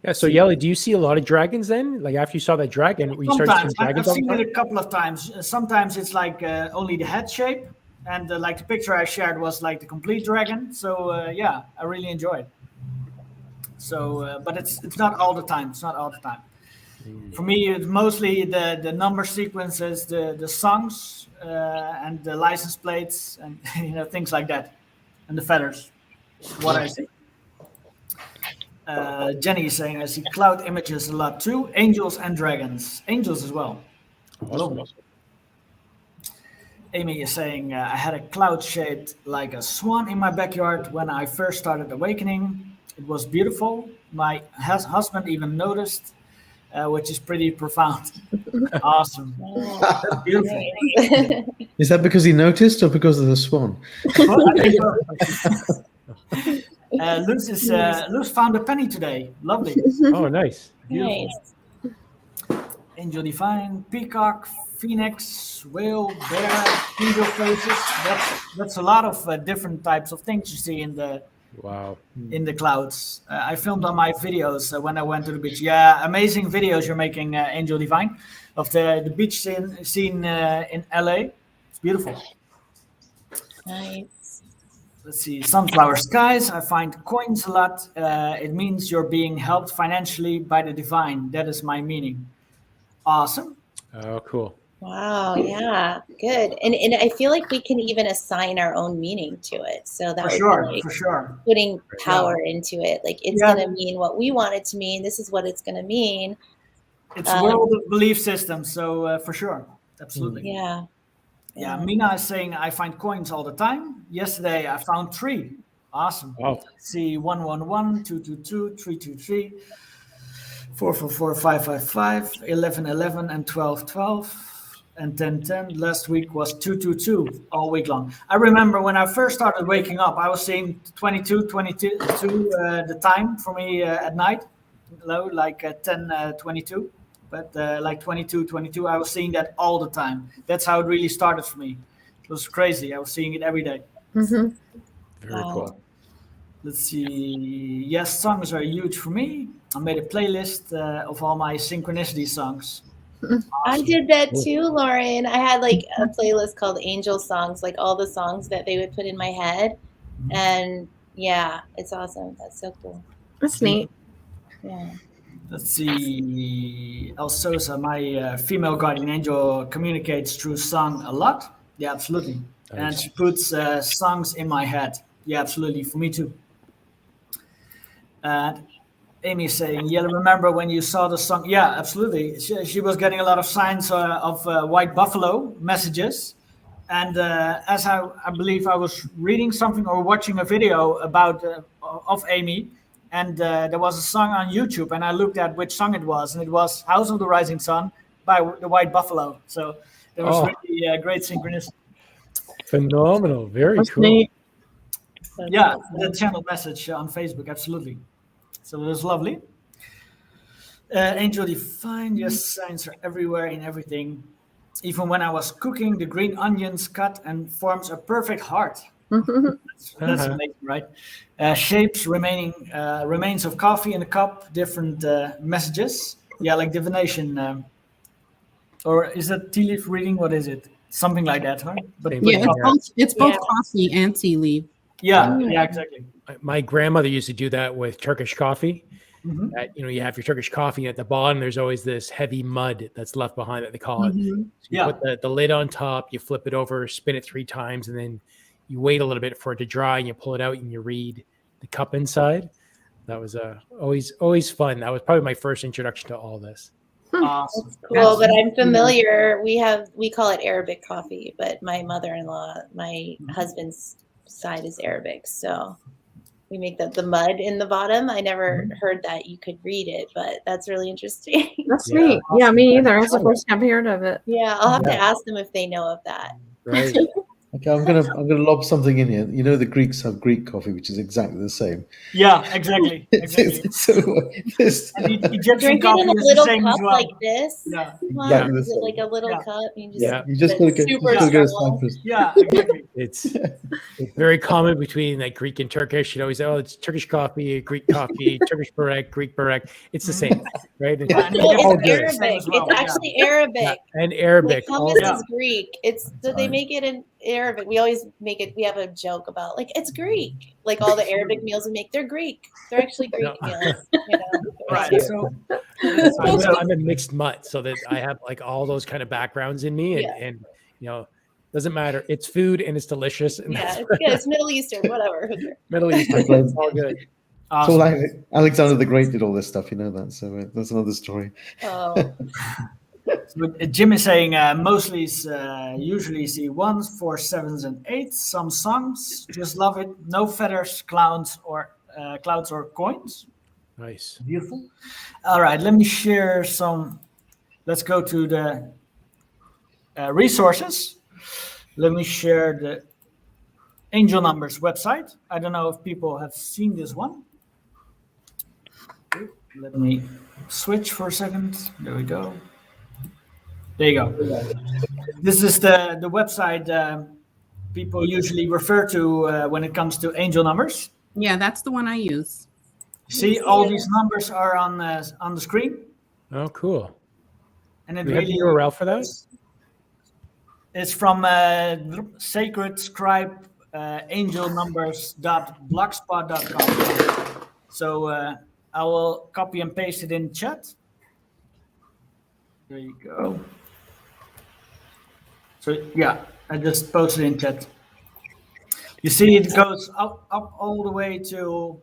Yeah. So, Jelle, do you see a lot of dragons then? Like after you saw that dragon, you started seeing dragons? I've seen it a couple of times. Sometimes it's like only the head shape, and like the picture I shared was like the complete dragon. So yeah, I really enjoy it. So, but it's not all the time. It's not all the time. For me, it's mostly the number sequences, the songs, and the license plates, and things like that, and the feathers. What I see. Jenny is saying, I see cloud images a lot too. Angels and dragons. Angels as well. Awesome. Amy is saying, I had a cloud shaped like a swan in my backyard when I first started awakening. It was beautiful. My husband even noticed, which is pretty profound. Awesome. That's beautiful. Is that because he noticed or because of the swan? Luz found a penny today. Lovely. Oh, nice. Nice. Angel Divine, peacock, phoenix, whale, bear, angel faces. That's a lot of different types of things you see in the clouds. I filmed on my videos when I went to the beach. Yeah, amazing videos you're making, Angel Divine, of the beach scene in LA. It's beautiful. Nice. Let's see, sunflower skies. I find coins a lot. It means you're being helped financially by the divine. That is my meaning. Awesome. Oh, cool. Wow. Yeah. Good. And I feel like we can even assign our own meaning to it. So that for sure. Putting power into it. Like it's going to mean what we want it to mean. This is what it's going to mean. It's a world of belief system. So for sure. Absolutely. Yeah. Yeah. Mina is saying, I find coins all the time. Yesterday, I found 3. Awesome. Wow. See 111, 222, 323. 444, 555, 1111, and 1212, and 1010. Last week was 222 all week long. I remember when I first started waking up, I was seeing 22, the time for me at night, like 10:22, but like 22, I was seeing that all the time. That's how it really started for me. It was crazy. I was seeing it every day. Mm-hmm. Very cool. Let's see. Yes, songs are huge for me. I made a playlist of all my synchronicity songs. Awesome. I did that too, Lauren. I had like a playlist called Angel Songs, like all the songs that they would put in my head. And yeah, it's awesome. That's so cool. That's neat. Yeah. Let's see. El Sosa, my female guardian angel, communicates through song a lot. Yeah, absolutely. Nice. And she puts songs in my head. Yeah, absolutely. For me too. Amy is saying, yeah, remember when you saw the song? Yeah, absolutely. She was getting a lot of signs of white buffalo messages. And as I believe I was reading something or watching a video about of Amy, and there was a song on YouTube, and I looked at which song it was, and it was House of the Rising Sun by the White Buffalo. So there was really a great synchronicity. Phenomenal. Very That's cool. neat. That's Yeah, awesome. the channel message on Facebook, absolutely. So it was lovely. Angel Divine, yes, signs are everywhere in everything. Even when I was cooking, the green onions cut and forms a perfect heart. That's amazing, right? Shapes, remains of coffee in a cup, different messages. Yeah, like divination. Or is that tea leaf reading? What is it? Something like that, huh? But Same with thing, Yeah, coffee. it's both Yeah. coffee and tea leaf. Yeah, yeah, exactly. My grandmother used to do that with Turkish coffee. Mhm. That, you have your Turkish coffee, and at the bottom there's always this heavy mud that's left behind that they call it. Mhm. So you Yeah. put the lid on top, you flip it over, spin it 3 times, and then you wait a little bit for it to dry, and you pull it out and you read the cup inside. That was always fun. That was probably my first introduction to all this. Awesome. Cool, but I'm familiar. We call it Arabic coffee, but my mother-in-law, my husband's side is Arabic, so we make the mud in the bottom. I never heard that you could read it, but that's really interesting. That's Yeah. neat. Yeah, me either. That's the first time I heard of it. Yeah, I'll have to Yeah. ask them if they know of that. Right. Okay, I'm gonna lob something in here. You know, the Greeks have Greek coffee, which is exactly the same. Yeah, exactly. Exactly. So this And the Egyptian Drink it coffee in a is the little same cup as well. like this. Yeah. Huh? Exactly the Is it same. like a little Yeah. cup? You just, Yeah. You just but gotta go. super Just gotta go to small. Cyprus. Yeah, exactly. It's very common between like Greek and Turkish. You always say, oh, it's Turkish coffee, Greek coffee, Turkish barek, Greek barek. It's the same, right? And Yeah, and Well, all it's good. Arabic. Same as well, It's yeah. actually Arabic. yeah, and Like Arabic. all hummus Yeah. is Greek. It's so they Right. make it in Arabic. We always make it. We have a joke about like it's Greek. Like all the Arabic meals we make, they're Greek. They're actually Greek No. meals. Right. Yeah. So, I'm a mixed mutt, so that I have like all those kind of backgrounds in me, and, Yeah. and doesn't matter. It's food and it's delicious, and Yeah, that's it's good. It's Middle Eastern, whatever. Who cares? Middle Eastern. glad- It's all good. So awesome. Alexander the Great did all this stuff, you know that. So that's another story. Oh, So, Jim is saying mostly usually see 1s, 4s, 7s, and 8s. Some songs, just love it. No feathers, clouds, or coins. Nice. Beautiful. All right, let me share some. Let's go to the resources. Let me share the Angel Numbers website. I don't know if people have seen this one. Let me switch for a second. There we go. There you go. This is the website people usually refer to when it comes to angel numbers. Yeah, that's the one I use. See, all these numbers are on the screen, Oh, cool. and it Do we have really the URL for that? it's from Sacred Scribe angelnumbers.blogspot.com. So I will copy and paste it in chat. There you go. So yeah, I just posted in chat. You see, it goes up all the way to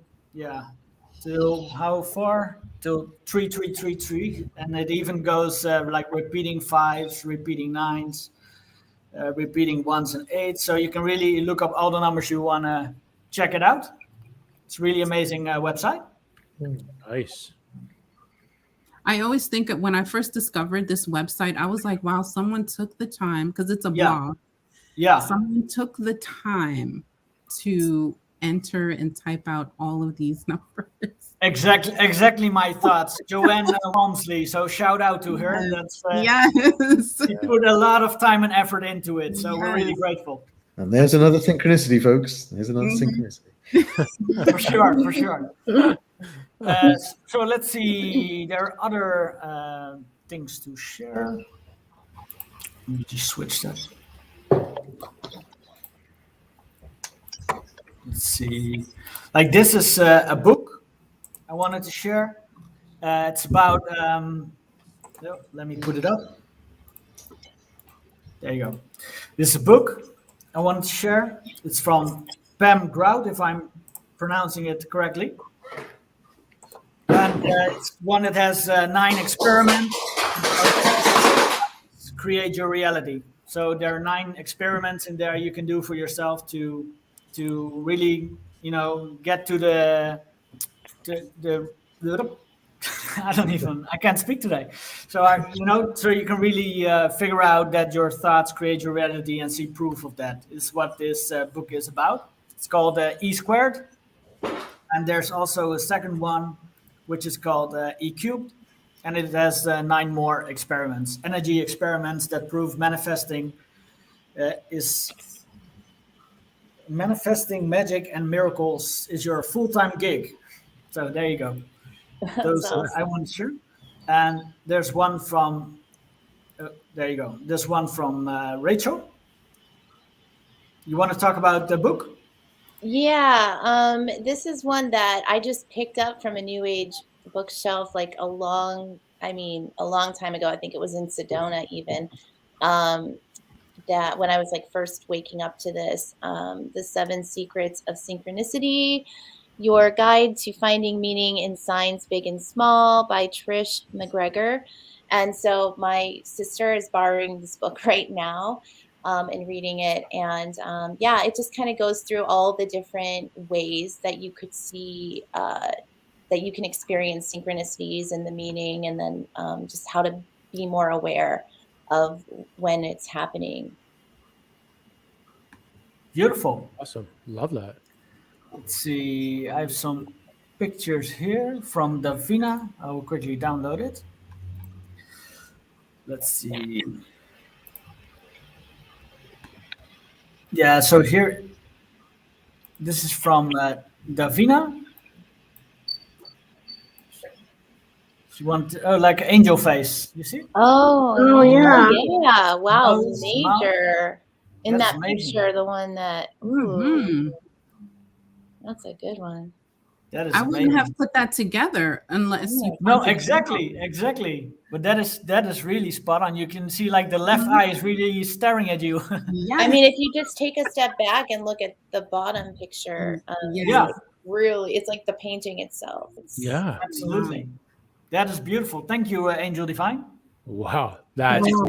till how far? Till 3333, and it even goes like repeating 5s, repeating 9s, repeating 1s and 8s. So you can really look up all the numbers you want to check it out. It's really amazing website. Nice. I always think of when I first discovered this website, I was like, wow, someone took the time, because it's a Yeah. blog. Yeah, Someone took the time to enter and type out all of these numbers. exactly my thoughts. Joanne Walmsley. So shout out to her. Yes. That's Yes. she put a lot of time and effort into it. So we're really Yes. grateful. And there's another synchronicity, folks. There's another Mhm. synchronicity. For sure, for sure. So let's see. There are other things to share. Let me just switch that. Let's see. Like this is a book I wanted to share. It's about. Let me put it up. There you go. This is a book I wanted to share. It's from Pam Grout, if I'm pronouncing it correctly. And it's one that has 9 experiments. Create your reality. So there are 9 experiments in there you can do for yourself to really, get to the I can't speak today. So so you can really figure out that your thoughts create your reality and see proof of that. Is what this book is about. It's called E Squared, and there's also a second one, which is called E Cubed, and it has 9 more experiments, energy experiments that prove manifesting magic and miracles is your full-time gig. So there you go. Those awesome. I want to share. And there's one from there you go. There's one from Rachel. You want to talk about the book? Yeah, this is one that I just picked up from a New Age bookshelf like a long time ago. I think it was in Sedona even. That when I was like first waking up to this, The 7 Secrets of Synchronicity, Your Guide to Finding Meaning in Signs Big and Small by Trish McGregor. And so my sister is borrowing this book right now and reading it. And it just kind of goes through all the different ways that you could see, that you can experience synchronicities and the meaning, and then just how to be more aware of when it's happening. Beautiful. Awesome. Love that. Let's see. I have some pictures here from Davina. I will quickly download it. Let's see. Yeah, so here, this is from Davina. She wants like an angel face. You see? Oh, yeah. Yeah. Wow. Nose, Major. In That's that amazing. picture, the one that, Mhm. that's a good one. That is I amazing. wouldn't have put that together unless you. No, pointed it exactly. But that is really spot on. You can see like the left eye is really staring at you. out. Yeah. I mean, if you just take a step back and look at the bottom picture, Yeah. it's like the painting itself. Yeah. Absolutely. That is beautiful. Thank you, Angel Divine. Wow. That's Wow.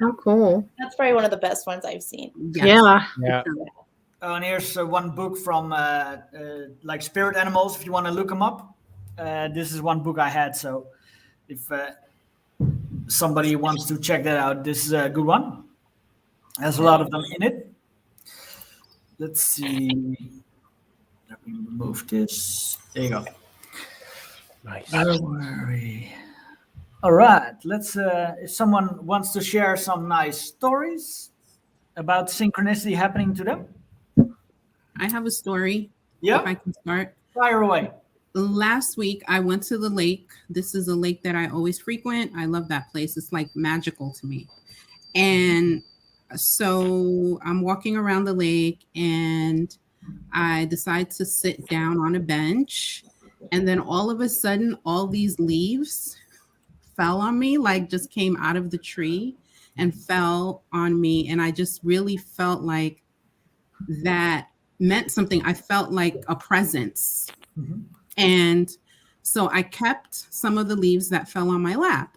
How cool. That's probably one of the best ones I've seen. Yes. Yeah. yeah. Oh, and here's one book from like spirit animals. If you want to look them up, this is one book I had. So if somebody wants to check that out, this is a good one. There's a lot of them in it. Let's see. Let me remove this. There you go. Nice. Don't worry. All right. Let's. If someone wants to share some nice stories about synchronicity happening to them, I have a story. yeah, If I can start. fire away. Last week, I went to the lake. This is a lake that I always frequent. I love that place. It's like magical to me. And so I'm walking around the lake and I decide to sit down on a bench. And then all of a sudden, all these leaves fell on me, like just came out of the tree and fell on me. And I just really felt like that meant something. I felt like a presence. Mhm. And so I kept some of the leaves that fell on my lap.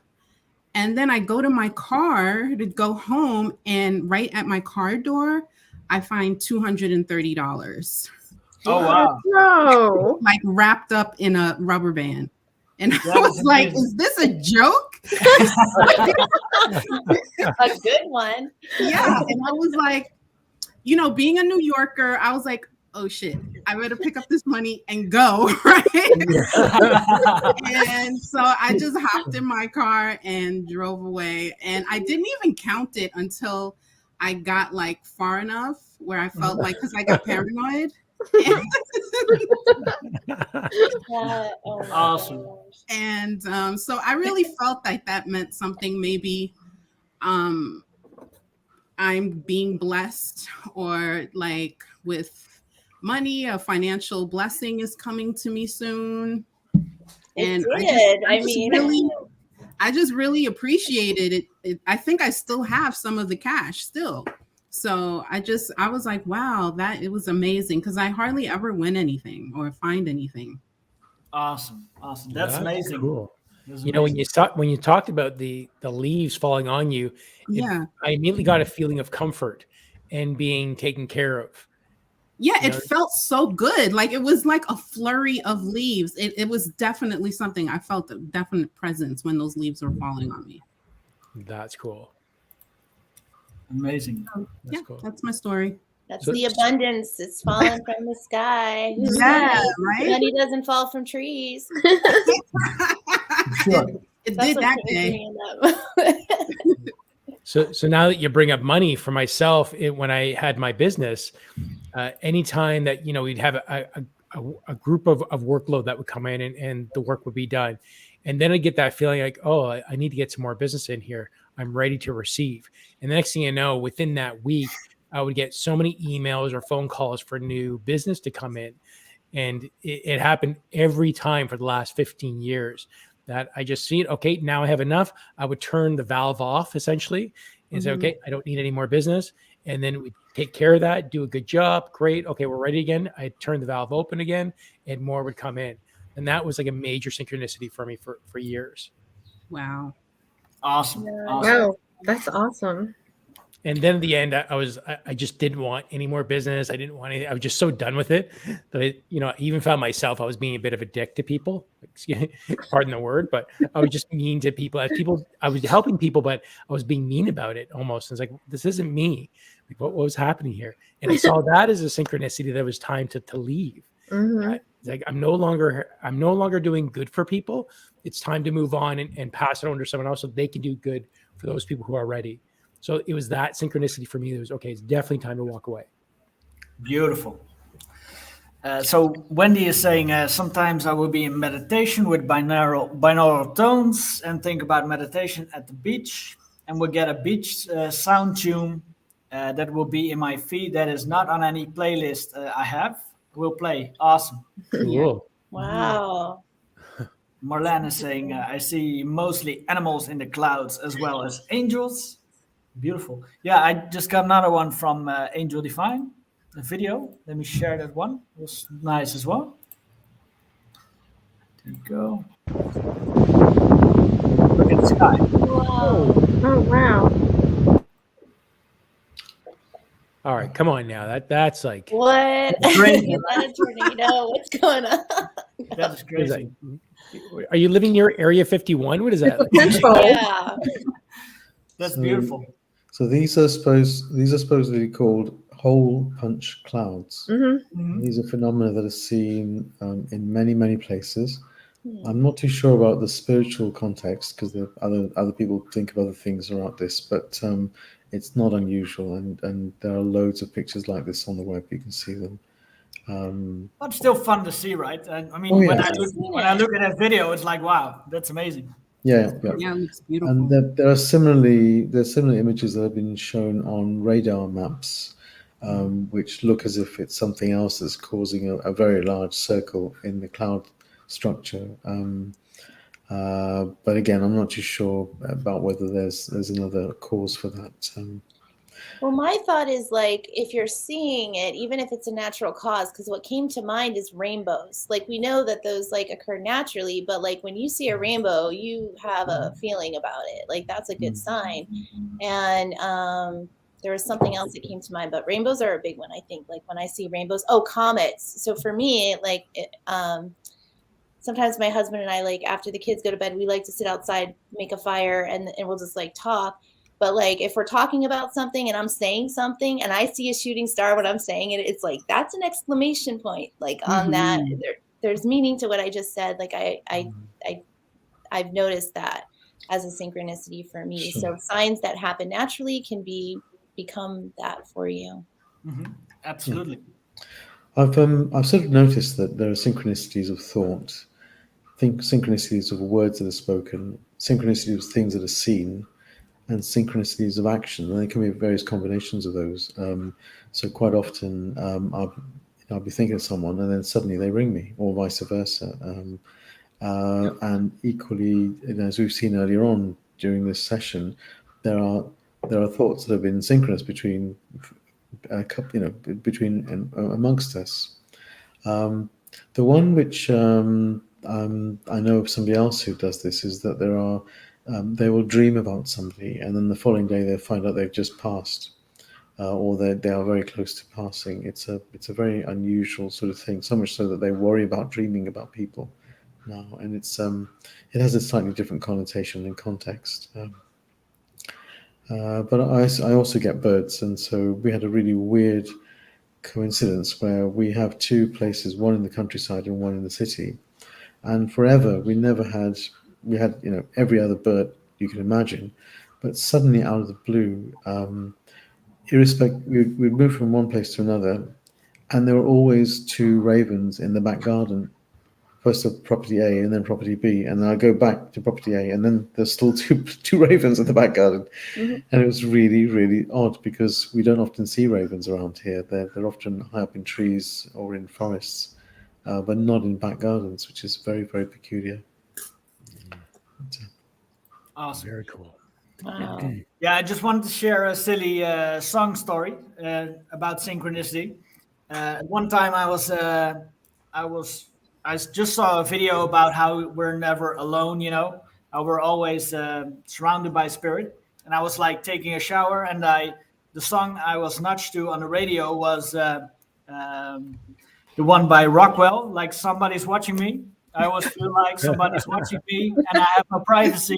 And then I go to my car to go home. And right at my car door, I find $230. Oh wow! No. Like wrapped up in a rubber band. And I That was is like, amazing. is this a joke? A good one. Yeah. And I was like, being a New Yorker, I was like, oh shit, I better pick up this money and go. Right. And so I just hopped in my car and drove away. And I didn't even count it until I got like far enough where I felt like, because I got paranoid. Yeah. Oh my Awesome. gosh. And so I really felt like that meant something. Maybe I'm being blessed, or like with money, a financial blessing is coming to me soon. It And did. I just really appreciated it. I think I still have some of the cash still. So I was like, wow, it was amazing, because I hardly ever win anything or find anything. Awesome. That's amazing. Cool. That's When amazing. you talked about the leaves falling on you, Yeah. I immediately got a feeling of comfort and being taken care of. Yeah, You it know? felt so good. Like it was like a flurry of leaves. It was definitely something. I felt a definite presence when those leaves were falling on me. That's cool. Amazing. Yeah, Cool. that's my story. That's So- the abundance. It's falling from the sky. Who's Yeah, money? right? Money doesn't fall from trees. Sure. It That's did what that came day. bringing up. So now that you bring up money for myself, when I had my business, anytime that, you know, we'd have a group of workload that would come in and the work would be done. And then I get that feeling like, oh, I need to get some more business in here. I'm ready to receive. And the next thing you know, within that week, I would get so many emails or phone calls for new business to come in. And it happened every time for the last 15 years that I just see it. Okay, now I have enough. I would turn the valve off essentially and say, okay, I don't need any more business. And then we take care of that, do a good job. Great. Okay, we're ready again. I turn the valve open again and more would come in. And that was like a major synchronicity for me for years. Wow. Awesome. Yeah. Awesome. Wow, that's awesome. And then at the end, I just didn't want any more business. I didn't want anything. I was just so done with it that I even found myself, I was being a bit of a dick to people. Pardon the word, but I was just mean to people. I was helping people, but I was being mean about it almost. It's like, this isn't me. Like, what was happening here? And I saw that as a synchronicity that it was time to leave. Mhm. It's like, I'm no longer doing good for people. It's time to move on and pass it on to someone else so they can do good for those people who are ready. So it was that synchronicity for me. It was, okay, it's definitely time to walk away. Beautiful. So Wendy is saying sometimes I will be in meditation with binaural tones and think about meditation at the beach, and we'll get a beach sound tune that will be in my feed that is not on any playlist I have. Will play. Awesome. Cool. Wow. Marlene is saying I see mostly animals in the clouds as well as angels. Beautiful. Yeah, I just got another one from Angel Divine, the video. Let me share that one. It was nice as well. There you go. Look at the sky. Wow. Oh wow. All right, come on now. That's like, What? Crazy, Is that a tornado? What's going on? That is what is crazy. that? Are you living near Area 51? What is that? Potential. Yeah. That's So- beautiful. So these are supposedly called hole punch clouds. Mm-hmm. Mhm. These are phenomena that are seen in many places. Hmm. I'm not too sure about the spiritual context because other people think of other things about this, but it's not unusual, and there are loads of pictures like this on the web. You can see them. But still fun to see, right? I mean, Oh, yeah. when I look at that video, it's like, wow, that's amazing. Yeah. Yeah, it looks beautiful. And there are similar images that have been shown on radar maps, which look as if it's something else that's causing a very large circle in the cloud structure. But again, I'm not too sure about whether there's another cause for that. Well, my thought is like if you're seeing it, even if it's a natural cause, because what came to mind is rainbows. Like we know that those like occur naturally, but like when you see a rainbow, you have a feeling about it. Like that's a good sign. And there was something else that came to mind, but rainbows are a big one, I think. Like when I see rainbows, comets. So for me, like sometimes my husband and I, like after the kids go to bed, we like to sit outside, make a fire, and we'll just like talk. But like if we're talking about something and I'm saying something and I see a shooting star when I'm saying it, it's like that's an exclamation point. Like on that, there's meaning to what I just said. Like I've noticed that as a synchronicity for me. Sure. So signs that happen naturally can become that for you. Mm-hmm. Absolutely. I've sort of noticed that there are synchronicities of thought, synchronicities of words that are spoken, synchronicities of things that are seen, and synchronicities of action, and there can be various combinations of those. So quite often, I'll be thinking of someone, and then suddenly they ring me, or vice versa. And equally, as we've seen earlier on during this session, there are thoughts that have been synchronous between amongst us. The one which I know of somebody else who does this is that there are. They will dream about somebody, and then the following day they'll find out they've just passed. or they are very close to passing. It's a very unusual sort of thing. So much so that they worry about dreaming about people now, and it has a slightly different connotation and context. But I also get birds, and so we had a really weird coincidence where we have two places, one in the countryside and one in the city, and forever we had every other bird you can imagine, but suddenly out of the blue, we'd moved from one place to another, and there were always two ravens in the back garden. First of property A and then property B, and then I go back to property A, and then there's still two ravens in the back garden. And it was really, really odd because we don't often see ravens around here. They're often high up in trees or in forests, but not in back gardens, which is very, very peculiar. Awesome. Very cool. Wow. Yeah, I just wanted to share a silly song story about synchronicity. One time I just saw a video about how we're never alone, how we're always surrounded by spirit. And I was like taking a shower, and the song I was nudged to on the radio was the one by Rockwell, like Somebody's Watching Me. I always feel like somebody's watching me, and I have no privacy.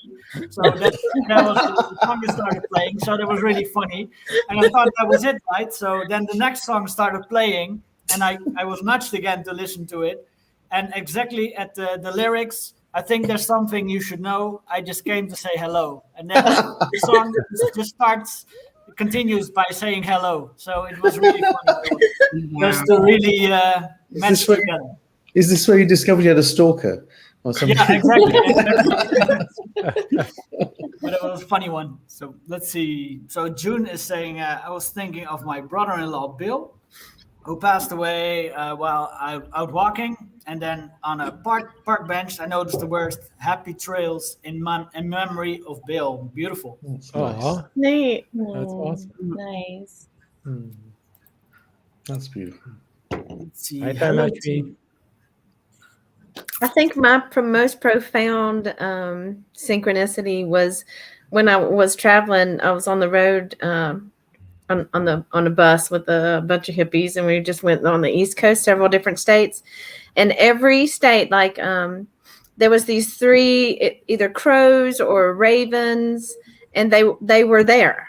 So that was the song that started playing. So that was really funny, and I thought that was it, right? So then the next song started playing, and I was nudged again to listen to it, and exactly at the lyrics, I think there's something you should know. I just came to say hello, and then the song just continues by saying hello. So it was really funny. Just to really match together. Is this where you discovered you had a stalker or something? Yeah, exactly. But it was a funny one. So let's see. So June is saying, I was thinking of my brother-in-law, Bill, who passed away while out walking. And then on a park bench, I noticed the words "Happy Trails" in memory of Bill. Beautiful. That's Aw, nice. Neat. that's awesome. Nice. That's beautiful. Let's see. I Hello, found team. I think my most profound synchronicity was when I was traveling. I was on the road on a bus with a bunch of hippies, and we just went on the East Coast, several different states, and every state, like there was these three either crows or ravens, and they were there,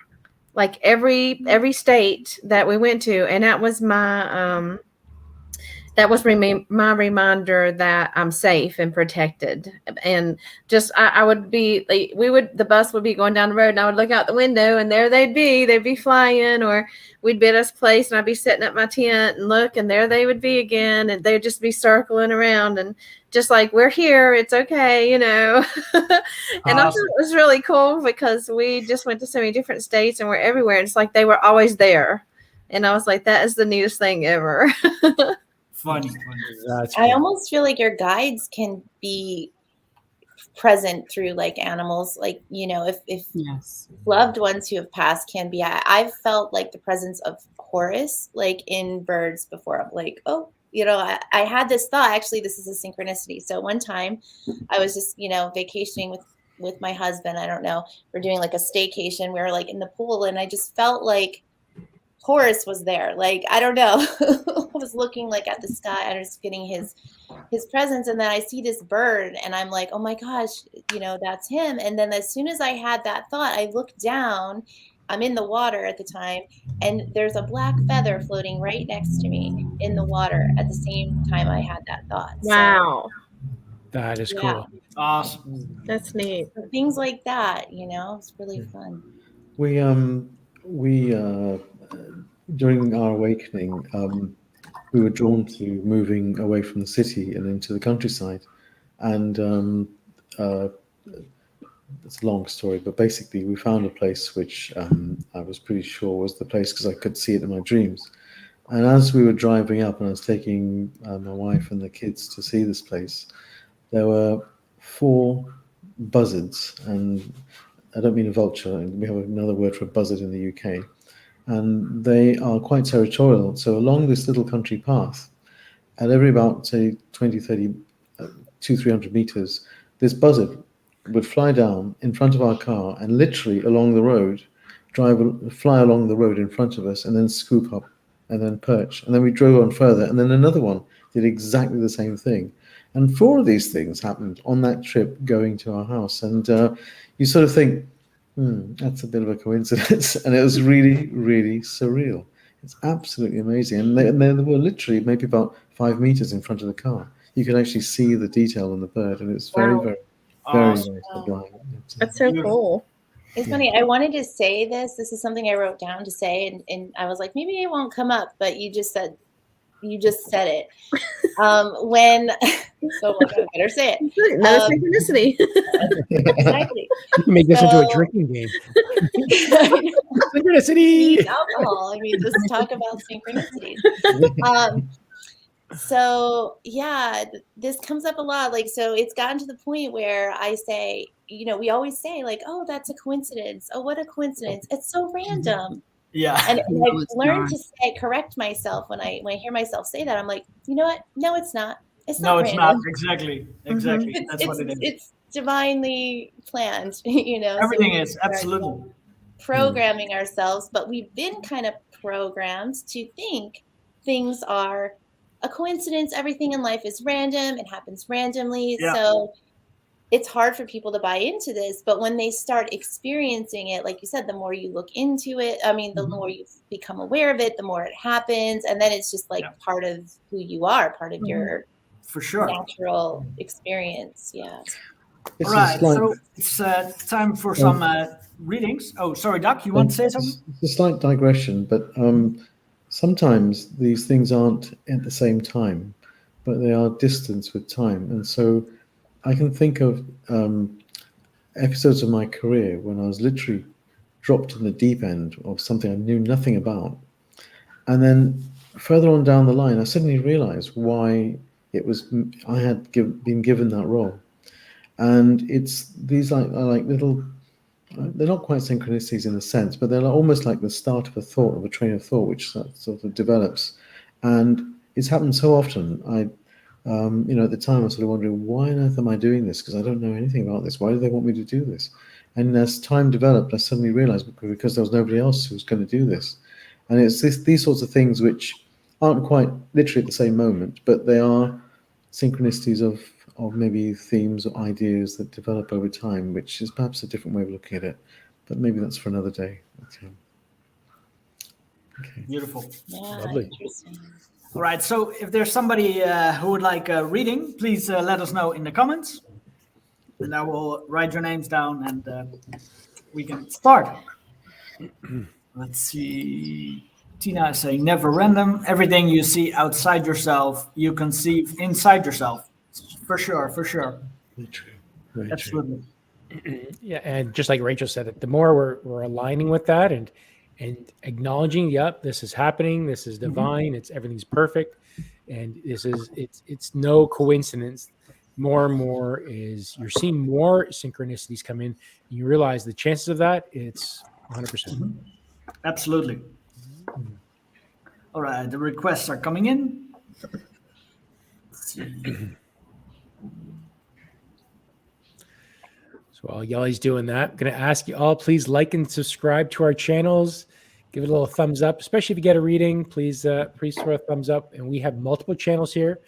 like every state that we went to, and that was my my reminder that I'm safe and protected. And just I would be like, the bus would be going down the road, and I would look out the window, and there they'd be flying, or we'd be at a place, and I'd be setting up my tent and look, and there they would be again, and they'd just be circling around, and just like, we're here, it's okay, And awesome. I thought it was really cool because we just went to so many different states, and we're everywhere. And it's like they were always there, and I was like, that is the neatest thing ever. Funny. That's I cool. almost feel like your guides can be present through like animals, like if Yes. loved ones who have passed can be. I've felt like the presence of Horus like in birds before. I'm like, oh, I had this thought. Actually, this is a synchronicity. So one time I was just vacationing with my husband. I don't know, we're doing like a staycation. We were like in the pool, and I just felt like Horus was there. Like, I don't know. I was looking like at the sky. I was getting his presence. And then I see this bird, and I'm like, oh my gosh, that's him. And then as soon as I had that thought, I looked down. I'm in the water at the time, and there's a black feather floating right next to me in the water at the same time I had that thought. Wow. That is Yeah. cool. Awesome. That's neat. So things like that, it's really fun. We during our awakening, we were drawn to moving away from the city and into the countryside, and it's a long story, but basically we found a place which I was pretty sure was the place because I could see it in my dreams. And as we were driving up, and I was taking my wife and the kids to see this place, there were 4 buzzards, and I don't mean a vulture. We have another word for a buzzard in the UK. And they are quite territorial. So along this little country path, at every about, say, 20, 30, 300 meters, this buzzard would fly down in front of our car and literally along the road fly along the road in front of us, and then scoop up, and then perch, and then we drove on further, and then another one did exactly the same thing. And 4 of these things happened on that trip going to our house, and you sort of think, that's a bit of a coincidence, and it was really, really surreal. It's absolutely amazing, and they were literally maybe about 5 meters in front of the car. You could actually see the detail on the bird, and it's very, Wow. very, Awesome. very sublime. That's so Beautiful. cool. It's funny. I wanted to say this. This is something I wrote down to say, and I was like, maybe it won't come up, but you just said it. When so I'm like, I better say it. Another synchronicity. Exactly. You can make this into a So- drinking game. Synchronicity. Need alcohol. I mean, just talk about synchronicities. So yeah, this comes up a lot. Like, so it's gotten to the point where I say, we always say like, oh, that's a coincidence. Oh, what a coincidence. It's so random. Yeah. And No, I've it's learned not. to correct myself when I hear myself say that. I'm like, you know what? No, it's not. It's No, not it's random. not. Exactly. Exactly. That's what it is. It's divinely planned, so Everything we is. Absolutely. programming ourselves, but we've been kind of programmed to think things are a coincidence. Everything in life is random. It happens randomly. Yeah. So it's hard for people to buy into this, but when they start experiencing it, like you said, the more you look into it, the more you become aware of it, the more it happens. And then it's just like part of who you are, part of your For sure. natural experience. Yeah. It's All right. a slight, So it's time for some readings. Oh, sorry, Doc. You want to say something? it's a slight digression, but sometimes these things aren't at the same time, but they are distance with time. And so I can think of episodes of my career when I was literally dropped in the deep end of something I knew nothing about. And then further on down the line, I suddenly realized why I had been given that role. And it's these like little, they're not quite synchronicities in a sense, but they're almost like the start of a thought, of a train of thought, which sort of develops. And it's happened so often. At the time I was sort of wondering, why on earth am I doing this? Because I don't know anything about this. Why do they want me to do this? And as time developed, I suddenly realized because there was nobody else who was going to do this. And it's these sorts of things which aren't quite literally at the same moment, but they are synchronicities of maybe themes or ideas that develop over time, which is perhaps a different way of looking at it. But maybe that's for another day. Okay. Beautiful. Yeah. Lovely. Interesting. All right. So if there's somebody who would like a reading, please let us know in the comments. And I will write your names down and we can start. Let's see. Tina is saying, never random. Everything you see outside yourself, you conceive inside yourself. For sure. For sure. Very true. Very true. Absolutely. Yeah, and just like Rachel said, the more we're aligning with that and acknowledging, yep, this is happening, this is divine, everything's perfect, and it's no coincidence. More and more you're seeing more synchronicities come in, and you realize the chances of that, it's 100%. Absolutely. All right, the requests are coming in. Let's see. So while Jelle's doing that, I'm going to ask you all, please like and subscribe to our channels. Give it a little thumbs up, especially if you get a reading. Please throw a thumbs up. And we have multiple channels here.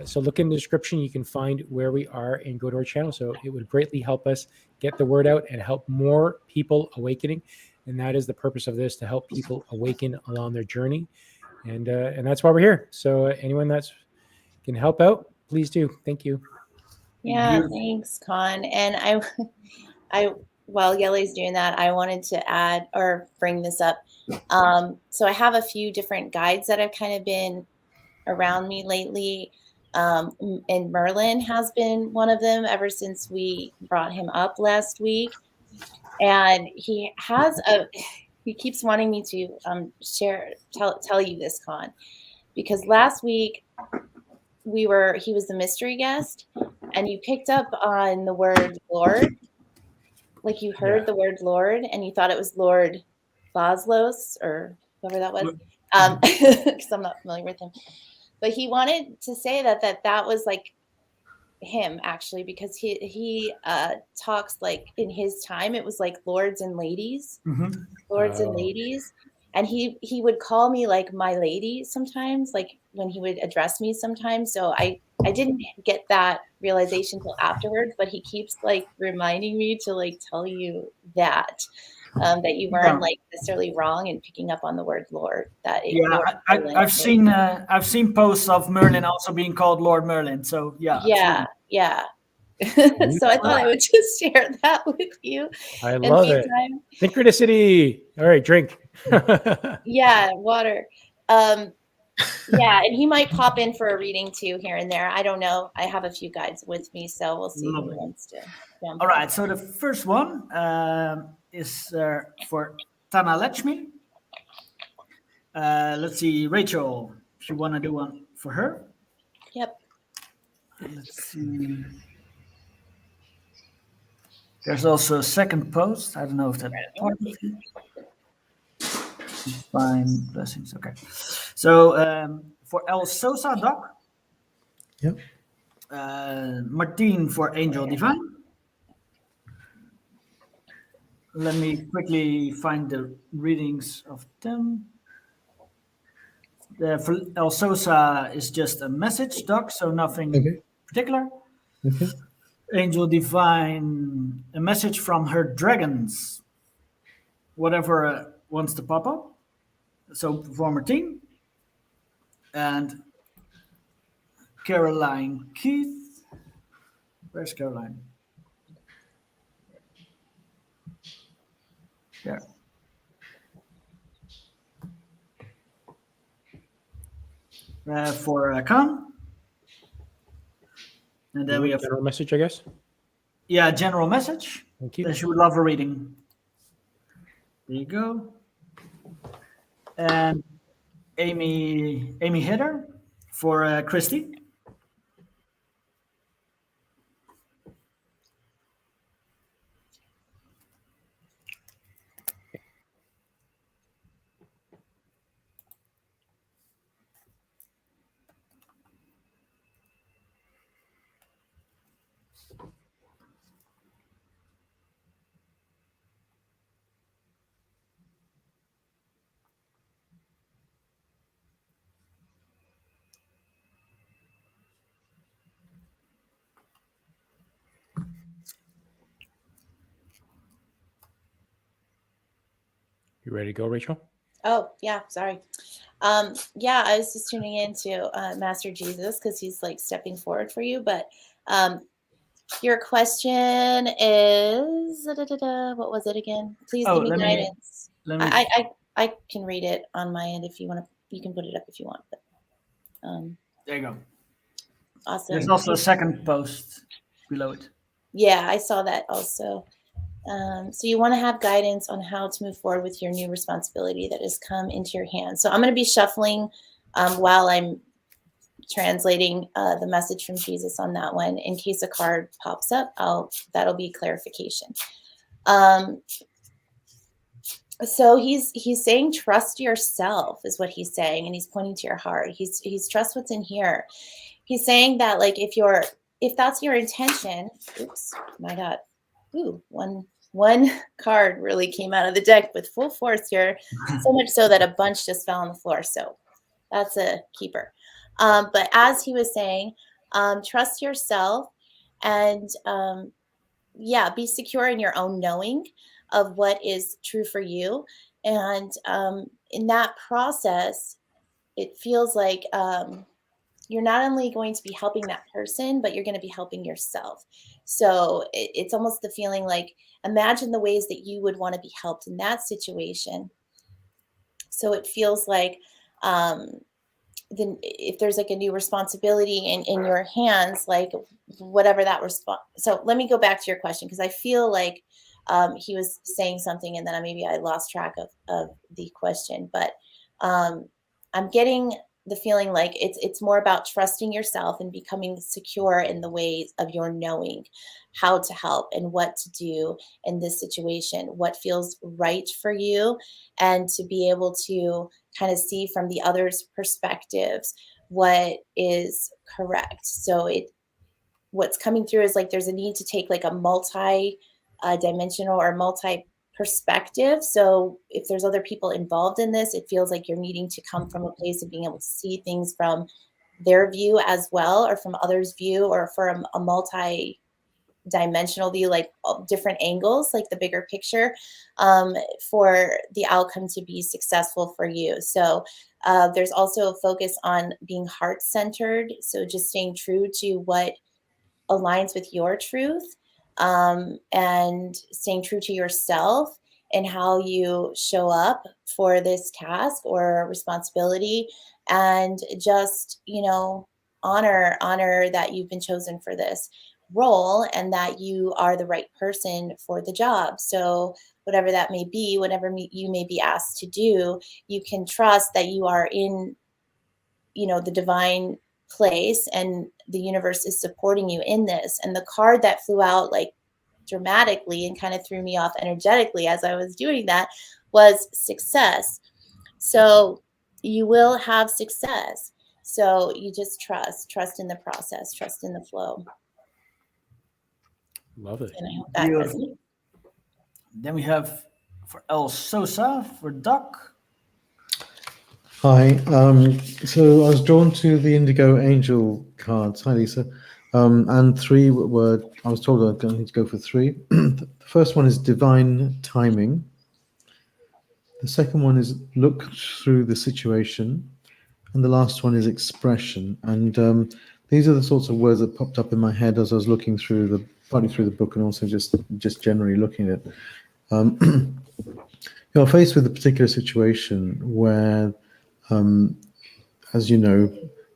So look in the description. You can find where we are and go to our channel. So it would greatly help us get the word out and help more people awakening. And that is the purpose of this, to help people awaken along their journey. And that's why we're here. So anyone that can help out, please do. Thank you. Yeah, Beautiful. thanks, Con. And I while Jelle's doing that, I wanted to add or bring this up. So I have a few different guides that have kind of been around me lately. And Merlin has been one of them ever since we brought him up last week. And he keeps wanting me to tell you this, Con, because last week he was the mystery guest, and you picked up on the word Lord. Like you heard the word Lord and you thought it was Lord Boslos or whoever that was. Because I'm not familiar with him. But he wanted to say that was like him actually, because he talks like in his time it was like lords and ladies, lords and ladies, and he would call me like my lady sometimes, like when he would address me sometimes. So I didn't get that realization till afterwards, but he keeps like reminding me to like tell you that that you weren't like necessarily wrong in picking up on the word Lord. That it, Lord Merlin, I've seen posts of Merlin also being called Lord Merlin. So yeah. So I thought I would just share that with you. I love it. Synchronicity. All right, drink. Yeah, water. Yeah, and he might pop in for a reading too here and there. I don't know. I have a few guides with me, so we'll see who wants to jump All in. right, so the first one is for Tana Lechmi. Let's see, Rachel, if you want to do one for her. Yep. Let's see. There's also a second post. I don't know if that's part of it. Fine, blessings. Okay. So for El Sosa Doc. Yep. Martine for Angel Divine. Let me quickly find the readings of them. For El Sosa is just a message, Doc, so nothing particular. Okay. Angel Divine, a message from her dragons. Whatever wants to pop up. So for Martine. And Caroline Keith. Where's Caroline? There. For Khan. And then we have general message, I guess. Yeah, general message. Thank you. She would love a reading. There you go. And Amy Hitter for Christy. You ready to go, Rachel? Oh, yeah, sorry. Yeah, I was just tuning into Master Jesus because he's like stepping forward for you. But your question is, what was it again? Please give me guidance. I can read it on my end if you want to. You can put it up if you want. But there you go. Awesome. There's also a second post below it. Yeah, I saw that also. So you want to have guidance on how to move forward with your new responsibility that has come into your hands. So I'm going to be shuffling while I'm translating the message from Jesus on that one. In case a card pops up, that'll be clarification. So he's saying trust yourself is what he's saying, and he's pointing to your heart. He's trust what's in here. He's saying that like if that's your intention, oops, my God. Ooh, one card really came out of the deck with full force here, so much so that a bunch just fell on the floor. So that's a keeper. But as he was saying, trust yourself and be secure in your own knowing of what is true for you. And in that process, it feels like you're not only going to be helping that person, but you're going to be helping yourself. So it's almost the feeling like, imagine the ways that you would want to be helped in that situation. So it feels like then if there's like a new responsibility in your hands, like whatever that response. So let me go back to your question, because I feel like he was saying something and then maybe I lost track of the question, but I'm getting the feeling like it's more about trusting yourself and becoming secure in the ways of your knowing how to help and what to do in this situation, what feels right for you, and to be able to kind of see from the other's perspectives what is correct. So what's coming through is like there's a need to take like a multi dimensional or multi perspective. So if there's other people involved in this, it feels like you're needing to come from a place of being able to see things from their view as well, or from others' view, or from a multi dimensional view, like different angles, like the bigger picture, for the outcome to be successful for you. So there's also a focus on being heart-centered. So just staying true to what aligns with your truth, and staying true to yourself and how you show up for this task or responsibility, and just, honor that you've been chosen for this role and that you are the right person for the job. So whatever that may be, whatever you may be asked to do, you can trust that you are in, the divine place, and the universe is supporting you in this. And the card that flew out like dramatically and kind of threw me off energetically as I was doing that was success. So you will have success. So you just trust in the process, trust in the flow. Love it. And I hope that resonates. Then we have for El Sosa, for Doc. Hi. So I was drawn to the Indigo Angel cards. Hi, Lisa. And three were, I was told I need to go for three. The first one is divine timing. The second one is look through the situation. And the last one is expression. And these are the sorts of words that popped up in my head as I was looking through partly through the book and also just generally looking at it. You're faced with a particular situation where, as you know,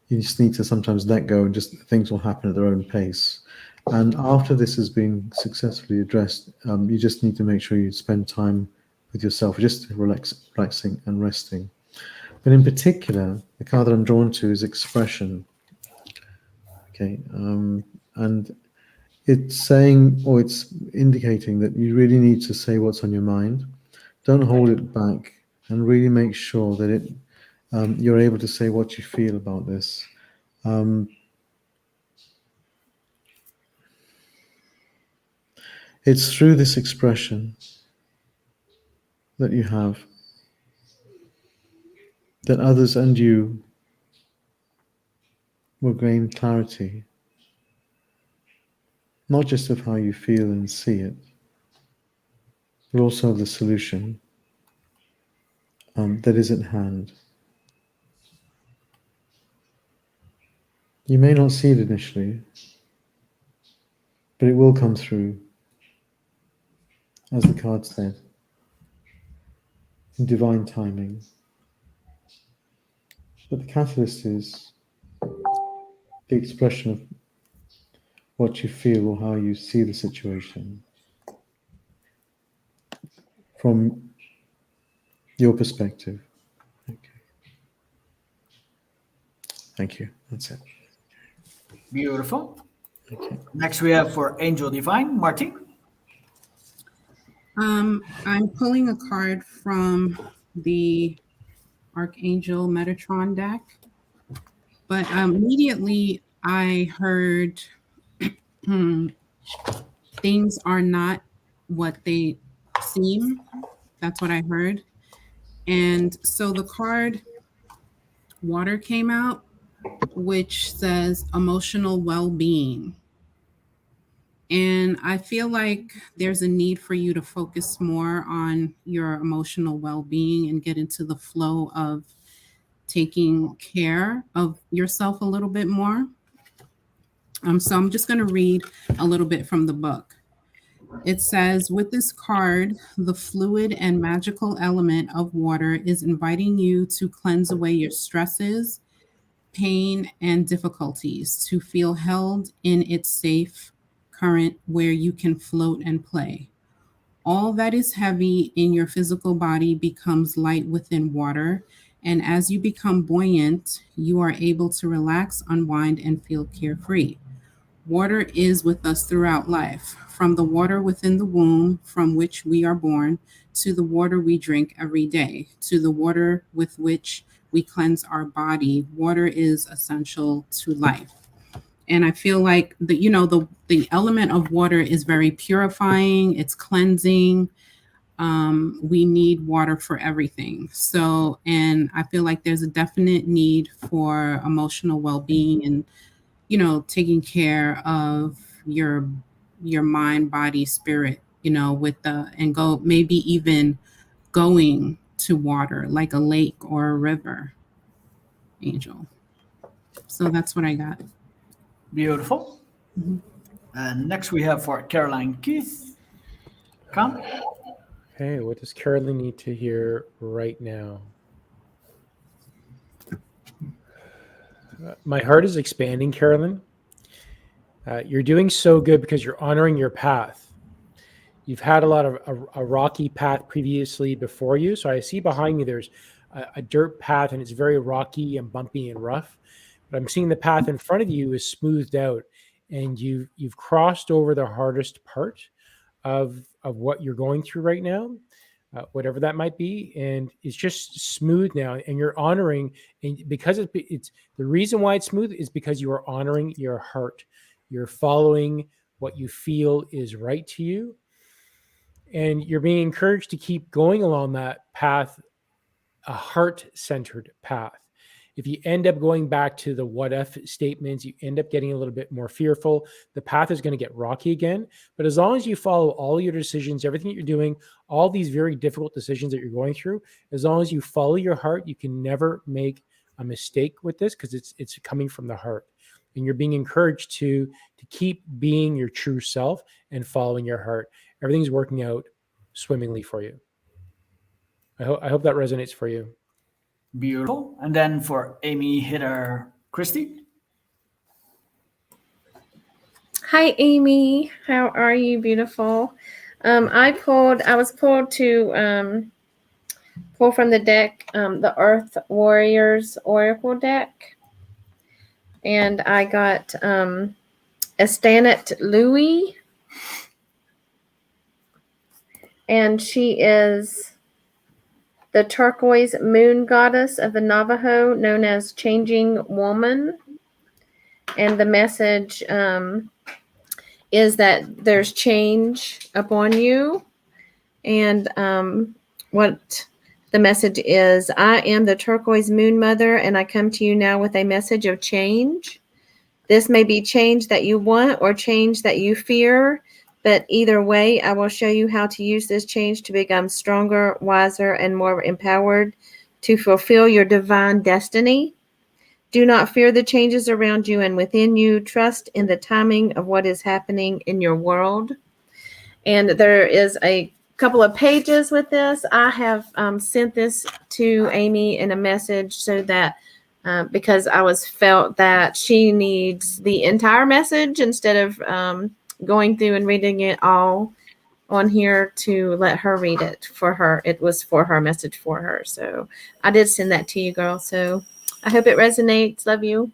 you just need to sometimes let go and just things will happen at their own pace. And after this has been successfully addressed, you just need to make sure you spend time with yourself, just relaxing and resting. But in particular, the card that I'm drawn to is expression. Okay, and it's saying, or it's indicating that you really need to say what's on your mind. Don't hold it back, and really make sure that you're able to say what you feel about this. It's through this expression that you have that others and you will gain clarity, not just of how you feel and see it, but also of the solution that is at hand. You may not see it initially, but it will come through, as the card said, in divine timing. But the catalyst is the expression of what you feel or how you see the situation from your perspective. Okay. Thank you. That's it. Beautiful. Okay. Next we have for Angel Divine, Martin. I'm pulling a card from the Archangel Metatron deck, but immediately I heard things are not what they seem. That's what I heard. And so the card Water came out, which says emotional well-being. And I feel like there's a need for you to focus more on your emotional well-being and get into the flow of taking care of yourself a little bit more. So I'm just going to read a little bit from the book. It says, with this card, the fluid and magical element of water is inviting you to cleanse away your stresses, pain, and difficulties, to feel held in its safe current where you can float and play. All that is heavy in your physical body becomes light within water, and as you become buoyant, you are able to relax, unwind, and feel carefree. Water is with us throughout life, from the water within the womb from which we are born, to the water we drink every day, to the water with which we cleanse our body. Water is essential to life. And I feel like the element of water is very purifying. It's cleansing. We need water for everything. So, and I feel like there's a definite need for emotional well-being and, taking care of your mind, body, spirit, maybe even going to water like a lake or a river, Angel. So that's what I got. Beautiful. And next we have for Caroline Keith. Come. Hey, what does Caroline need to hear right now? My heart is expanding, Carolyn. You're doing so good because you're honoring your path. You've had a lot of a rocky path previously before you. So I see behind you there's a dirt path, and it's very rocky and bumpy and rough. But I'm seeing the path in front of you is smoothed out, and you've crossed over the hardest part of what you're going through right now. Whatever that might be, and it's just smooth now, and you're honoring, and because it's the reason why it's smooth is because you are honoring your heart. You're following what you feel is right to you, and you're being encouraged to keep going along that path, a heart-centered path. If you end up going back to the what if statements, you end up getting a little bit more fearful. The path is going to get rocky again. But as long as you follow all your decisions, everything that you're doing, all these very difficult decisions that you're going through, as long as you follow your heart, you can never make a mistake with this because it's coming from the heart. And you're being encouraged to keep being your true self and following your heart. Everything's working out swimmingly for you. I hope that resonates for you. Beautiful. And then for Amy Hitter Christie. Hi, Amy. How are you, beautiful? I was pulled to pull from the deck, the Earth Warriors Oracle deck. And I got Estanet Louis. And she is the turquoise moon goddess of the Navajo, known as Changing Woman. And the message is that there's change upon you. And what the message is, I am the turquoise moon mother, and I come to you now with a message of change. This may be change that you want or change that you fear. But either way, I will show you how to use this change to become stronger, wiser, and more empowered to fulfill your divine destiny. Do not fear the changes around you and within you. Trust in the timing of what is happening in your world. And there is a couple of pages with this. I have sent this to Amy in a message so that because I felt that she needs the entire message instead of going through and reading it all on here, to let her read it for her. It was for her, message for her. So I did send that to you, girl. So I hope it resonates. Love you.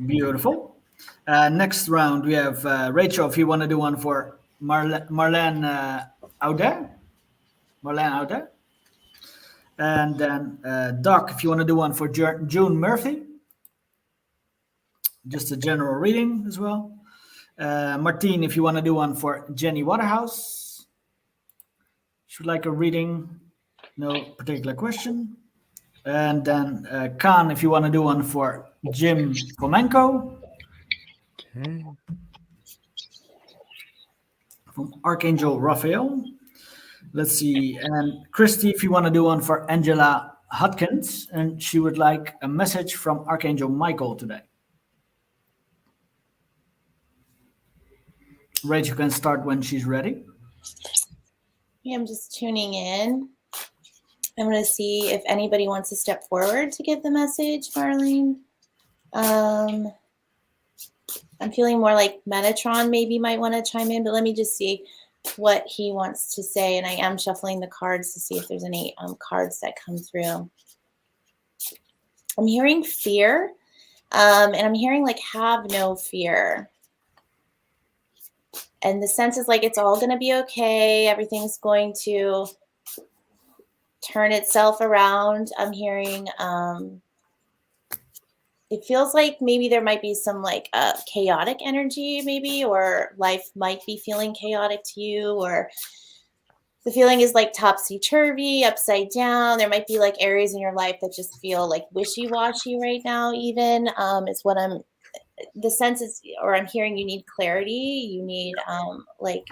Beautiful. Next round, we have Rachel, if you want to do one for Marlene out there. Marlene out there. And then Doc, if you want to do one for June Murphy. Just a general reading as well. Martine, if you want to do one for Jenny Waterhouse. Should like a reading, no particular question. And then Khan, if you want to do one for Jim Fomenko. Okay. From Archangel Raphael. Let's see. And Christy, if you want to do one for Angela Hutkins. And she would like a message from Archangel Michael today. Rachel can start when she's ready. Yeah, I'm just tuning in. I'm going to see if anybody wants to step forward to give the message, Marlene. I'm feeling more like Metatron maybe might want to chime in, but let me just see what he wants to say. And I am shuffling the cards to see if there's any cards that come through. I'm hearing fear, and I'm hearing like have no fear. And the sense is like it's all going to be okay. Everything's going to turn itself around. I'm hearing it feels like maybe there might be some like chaotic energy, maybe, or life might be feeling chaotic to you, or the feeling is like topsy-turvy, upside down. There might be like areas in your life that just feel like wishy-washy right now, even is what the sense is, or I'm hearing you need clarity. You need like,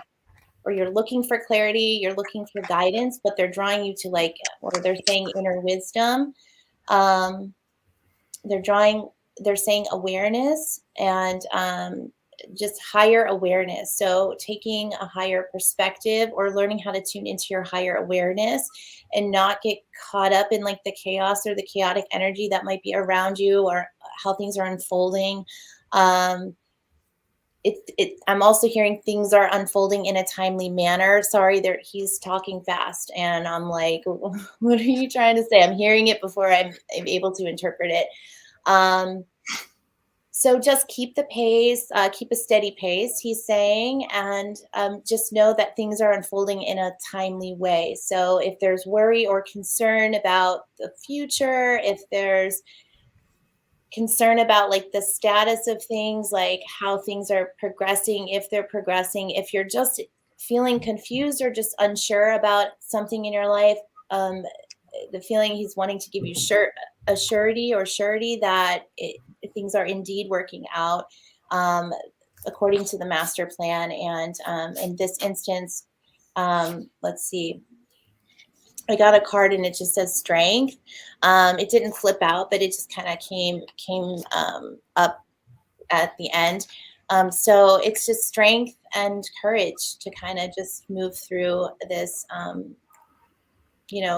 or you're looking for clarity, you're looking for guidance, but they're drawing you to like, or they're saying inner wisdom. They're saying awareness and just higher awareness. So taking a higher perspective or learning how to tune into your higher awareness and not get caught up in like the chaos or the chaotic energy that might be around you or how things are unfolding. I'm also hearing things are unfolding in a timely manner. Sorry, he's talking fast, and I'm like, what are you trying to say? I'm hearing it before I'm able to interpret it. So just keep the pace, keep a steady pace, he's saying, and just know that things are unfolding in a timely way. So if there's worry or concern about the future, if there's concern about like the status of things, like how things are progressing, if they're progressing, if you're just feeling confused or just unsure about something in your life, the feeling he's wanting to give you a surety that things are indeed working out according to the master plan. And in this instance, let's see, I got a card and it just says strength. It didn't flip out, but it just kind of came up at the end. So it's just strength and courage to kind of just move through this,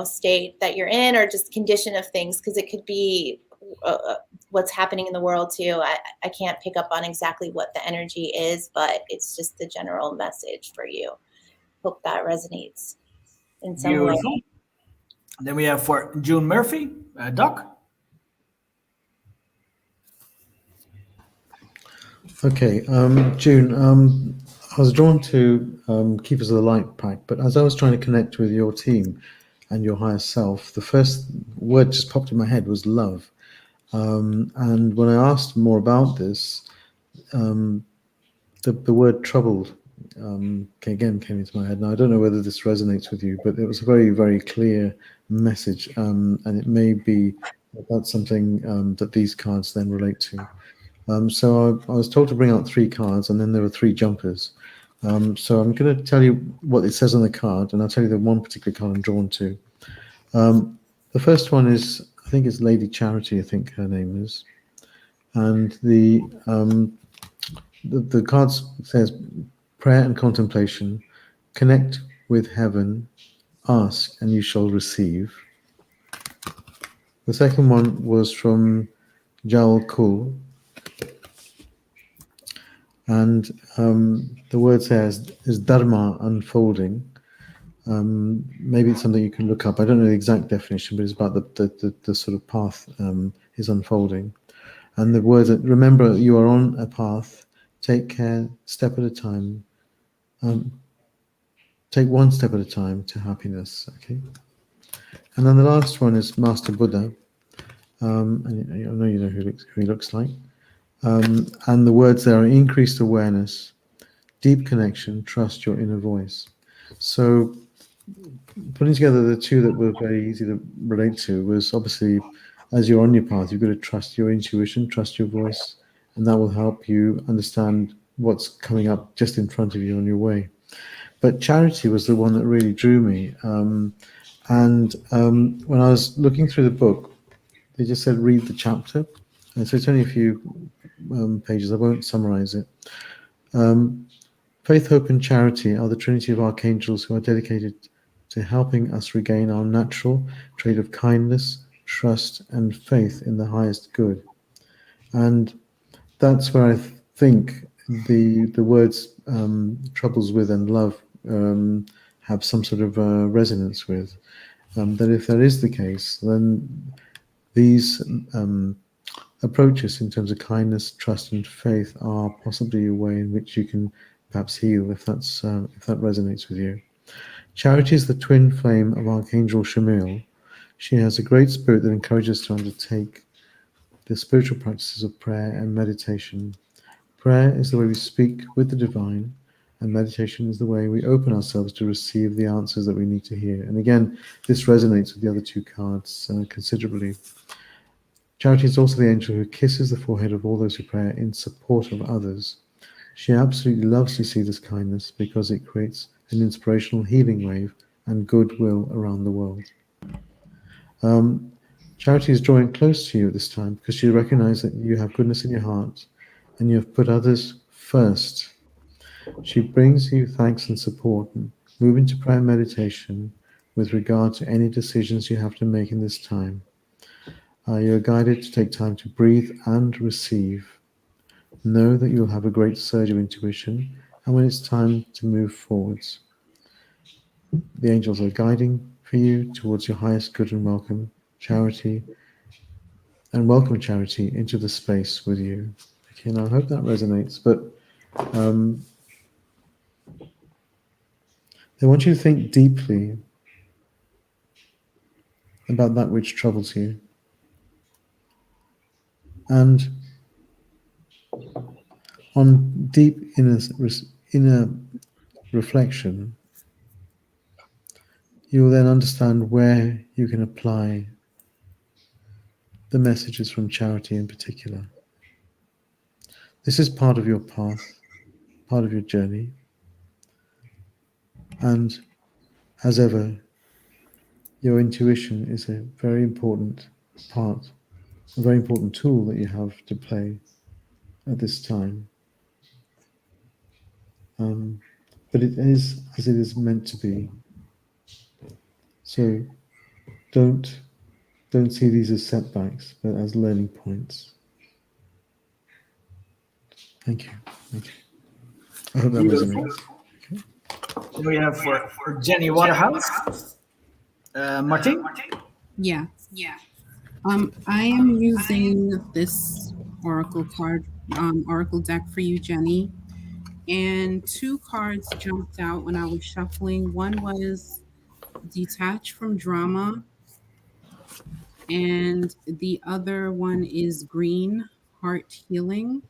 state that you're in, or just condition of things, because it could be what's happening in the world too. I can't pick up on exactly what the energy is, but it's just the general message for you. Hope that resonates in some way. Beautiful. Then we have for June Murphy, Doc. Okay, June, I was drawn to Keepers of the Light pack, but as I was trying to connect with your team and your higher self, the first word just popped in my head was love. And when I asked more about this, the word trouble again came into my head. Now, I don't know whether this resonates with you, but it was a very, very clear message, and it may be that's something that these cards then relate to. So I was told to bring out 3 cards, and then there were 3 jumpers. So I'm going to tell you what it says on the card, and I'll tell you the one particular card I'm drawn to. The first one is, I think it's Lady Charity, I think her name is. And the card says prayer and contemplation, connect with heaven, ask and you shall receive. The second one was from Jelle, and the word says is Dharma unfolding. Maybe it's something you can look up. I don't know the exact definition, but it's about the sort of path is unfolding. And the words that, remember, you are on a path. Take care, step at a time. Take one step at a time to happiness. Okay. And then the last one is Master Buddha. And I know you know who he looks like. And the words there are increased awareness, deep connection, trust your inner voice. So putting together the 2 that were very easy to relate to was obviously, as you're on your path, you've got to trust your intuition, trust your voice, and that will help you understand what's coming up just in front of you on your way. But charity was the one that really drew me. And when I was looking through the book, they just said read the chapter. And so it's only a few pages. I won't summarize it. Faith, hope, and charity are the trinity of archangels who are dedicated to helping us regain our natural trait of kindness, trust, and faith in the highest good. And that's where I think the words troubles with and love have some sort of resonance with. That if that is the case, then these approaches in terms of kindness, trust, and faith are possibly a way in which you can perhaps heal, if that resonates with you. Charity is the twin flame of Archangel Shamiel. She has a great spirit that encourages us to undertake the spiritual practices of prayer and meditation. Prayer is the way we speak with the divine, and meditation is the way we open ourselves to receive the answers that we need to hear. And again, this resonates with the other two cards considerably. Charity is also the angel who kisses the forehead of all those who pray in support of others. She absolutely loves to see this kindness because it creates an inspirational healing wave and goodwill around the world. Charity is drawing close to you at this time because she recognizes that you have goodness in your heart and you have put others first. She brings you thanks and support. Move into prayer and meditation with regard to any decisions you have to make in this time. You are guided to take time to breathe and receive. Know that you'll have a great surge of intuition, and when it's time to move forwards, the angels are guiding for you towards your highest good and welcome Charity, and welcome Charity into the space with you. Okay, now I hope that resonates, but I want you to think deeply about that which troubles you. And on deep inner reflection, you will then understand where you can apply the messages from Charity in particular. This is part of your path, part of your journey. And as ever, your intuition is a very important part, a very important tool that you have to play at this time. But it is as it is meant to be. So don't see these as setbacks, but as learning points. Thank you. Thank you. I hope that resonates. Okay. We have for Jenny Waterhouse, Martin. Yeah. I am using this oracle card, oracle deck for you, Jenny. And two cards jumped out when I was shuffling. One was detach from drama, and the other one is green, heart healing.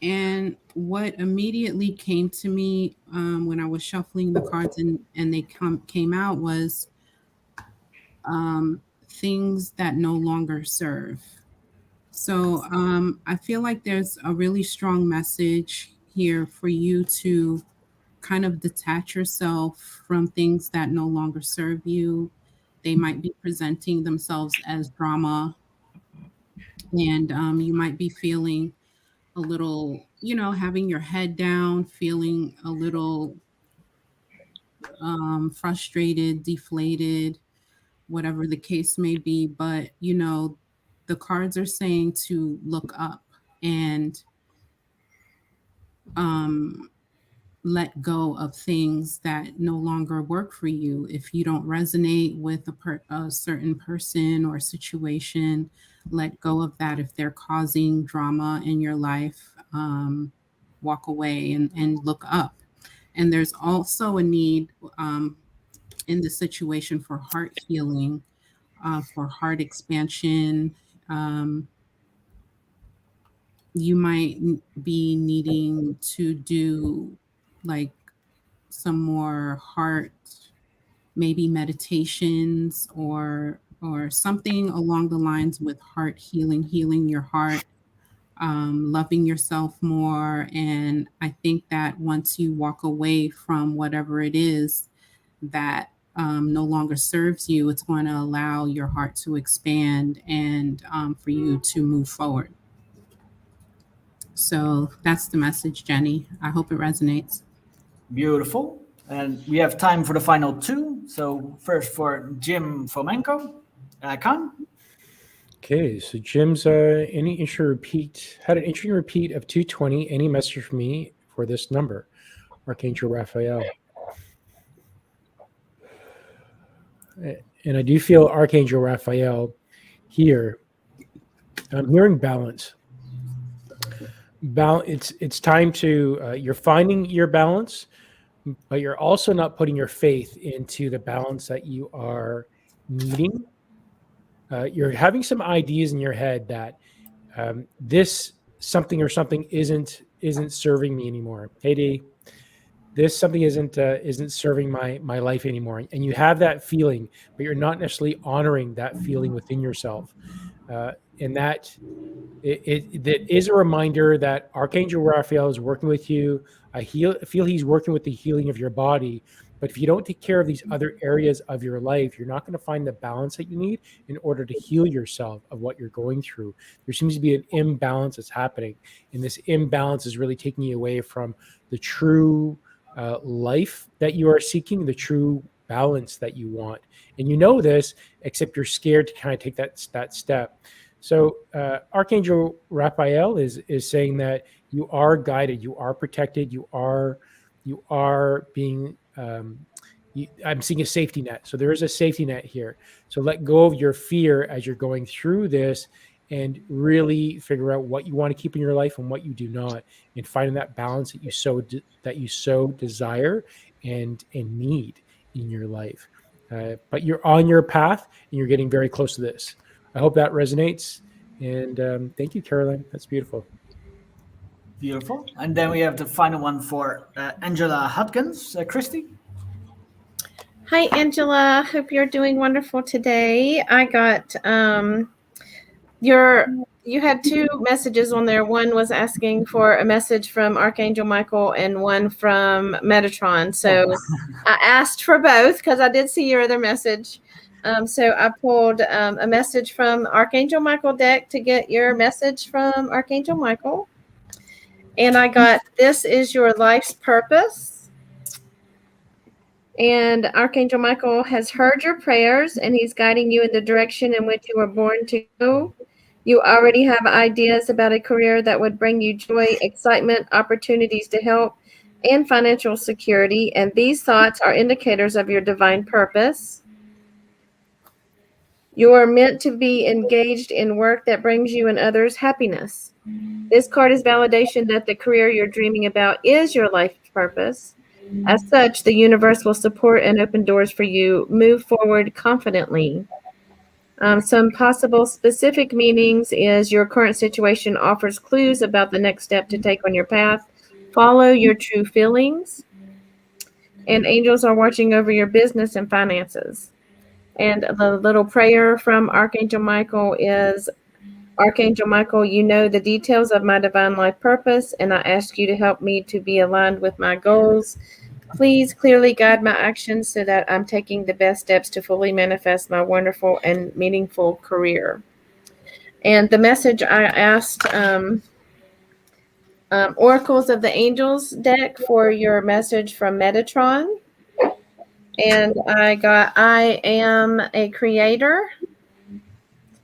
And what immediately came to me when I was shuffling the cards and they came out was things that no longer serve. So I feel like there's a really strong message here for you to kind of detach yourself from things that no longer serve you. They might be presenting themselves as drama, and you might be feeling a little, having your head down, feeling a little frustrated, deflated, whatever the case may be. But, the cards are saying to look up and let go of things that no longer work for you. If you don't resonate with a certain person or situation, let go of that. If they're causing drama in your life, walk away and look up. And there's also a need in the situation for heart healing, for heart expansion. You might be needing to do like some more heart, maybe meditations or something along the lines with heart healing your heart, loving yourself more. And I think that once you walk away from whatever it is that no longer serves you, it's going to allow your heart to expand and for you to move forward. So that's the message, Jenny. I hope it resonates. Beautiful. And we have time for the final two. So first for Jim Fomenko. Khan? Okay, so Jim's had an interesting repeat of 220. Any message for me for this number? Archangel Raphael. And I do feel Archangel Raphael here. I'm hearing balance. It's time to you're finding your balance, but you're also not putting your faith into the balance that you are needing. you're having some ideas in your head that this something or something isn't serving me anymore. Hey, D, this something isn't serving my life anymore, and you have that feeling, but you're not necessarily honoring that feeling within yourself, and that that is a reminder that Archangel Raphael is working with you. I feel he's working with the healing of your body. But if you don't take care of these other areas of your life, you're not going to find the balance that you need in order to heal yourself of what you're going through. There seems to be an imbalance that's happening. And this imbalance is really taking you away from the true life that you are seeking, the true balance that you want. And you know this, except you're scared to kind of take that step. So Archangel Raphael is saying that you are guided, you are protected, you are being. I'm seeing a safety net. So there is a safety net here. So let go of your fear as you're going through this, and really figure out what you want to keep in your life and what you do not, and finding that balance that you so desire and need in your life. But you're on your path, and you're getting very close to this. I hope that resonates. And thank you, Caroline. That's beautiful. Beautiful. And then we have the final one for Angela Hutkins. Christy? Hi, Angela. Hope you're doing wonderful today. I got you had two messages on there. One was asking for a message from Archangel Michael and one from Metatron. So I asked for both because I did see your other message. So I pulled a message from Archangel Michael deck to get your message from Archangel Michael. And I got, this is your life's purpose. And Archangel Michael has heard your prayers, and he's guiding you in the direction in which you were born to go. You already have ideas about a career that would bring you joy, excitement, opportunities to help, and financial security. And these thoughts are indicators of your divine purpose. You are meant to be engaged in work that brings you and others happiness. This card is validation that the career you're dreaming about is your life purpose. As such, the universe will support and open doors for you. Move forward confidently. Some possible specific meanings is your current situation offers clues about the next step to take on your path. Follow your true feelings. And angels are watching over your business and finances. And the little prayer from Archangel Michael is, Archangel Michael, you know the details of my divine life purpose, and I ask you to help me to be aligned with my goals. Please clearly guide my actions so that I'm taking the best steps to fully manifest my wonderful and meaningful career. And the message I asked Oracles of the Angels deck for your message from Metatron. And I got, I am a creator.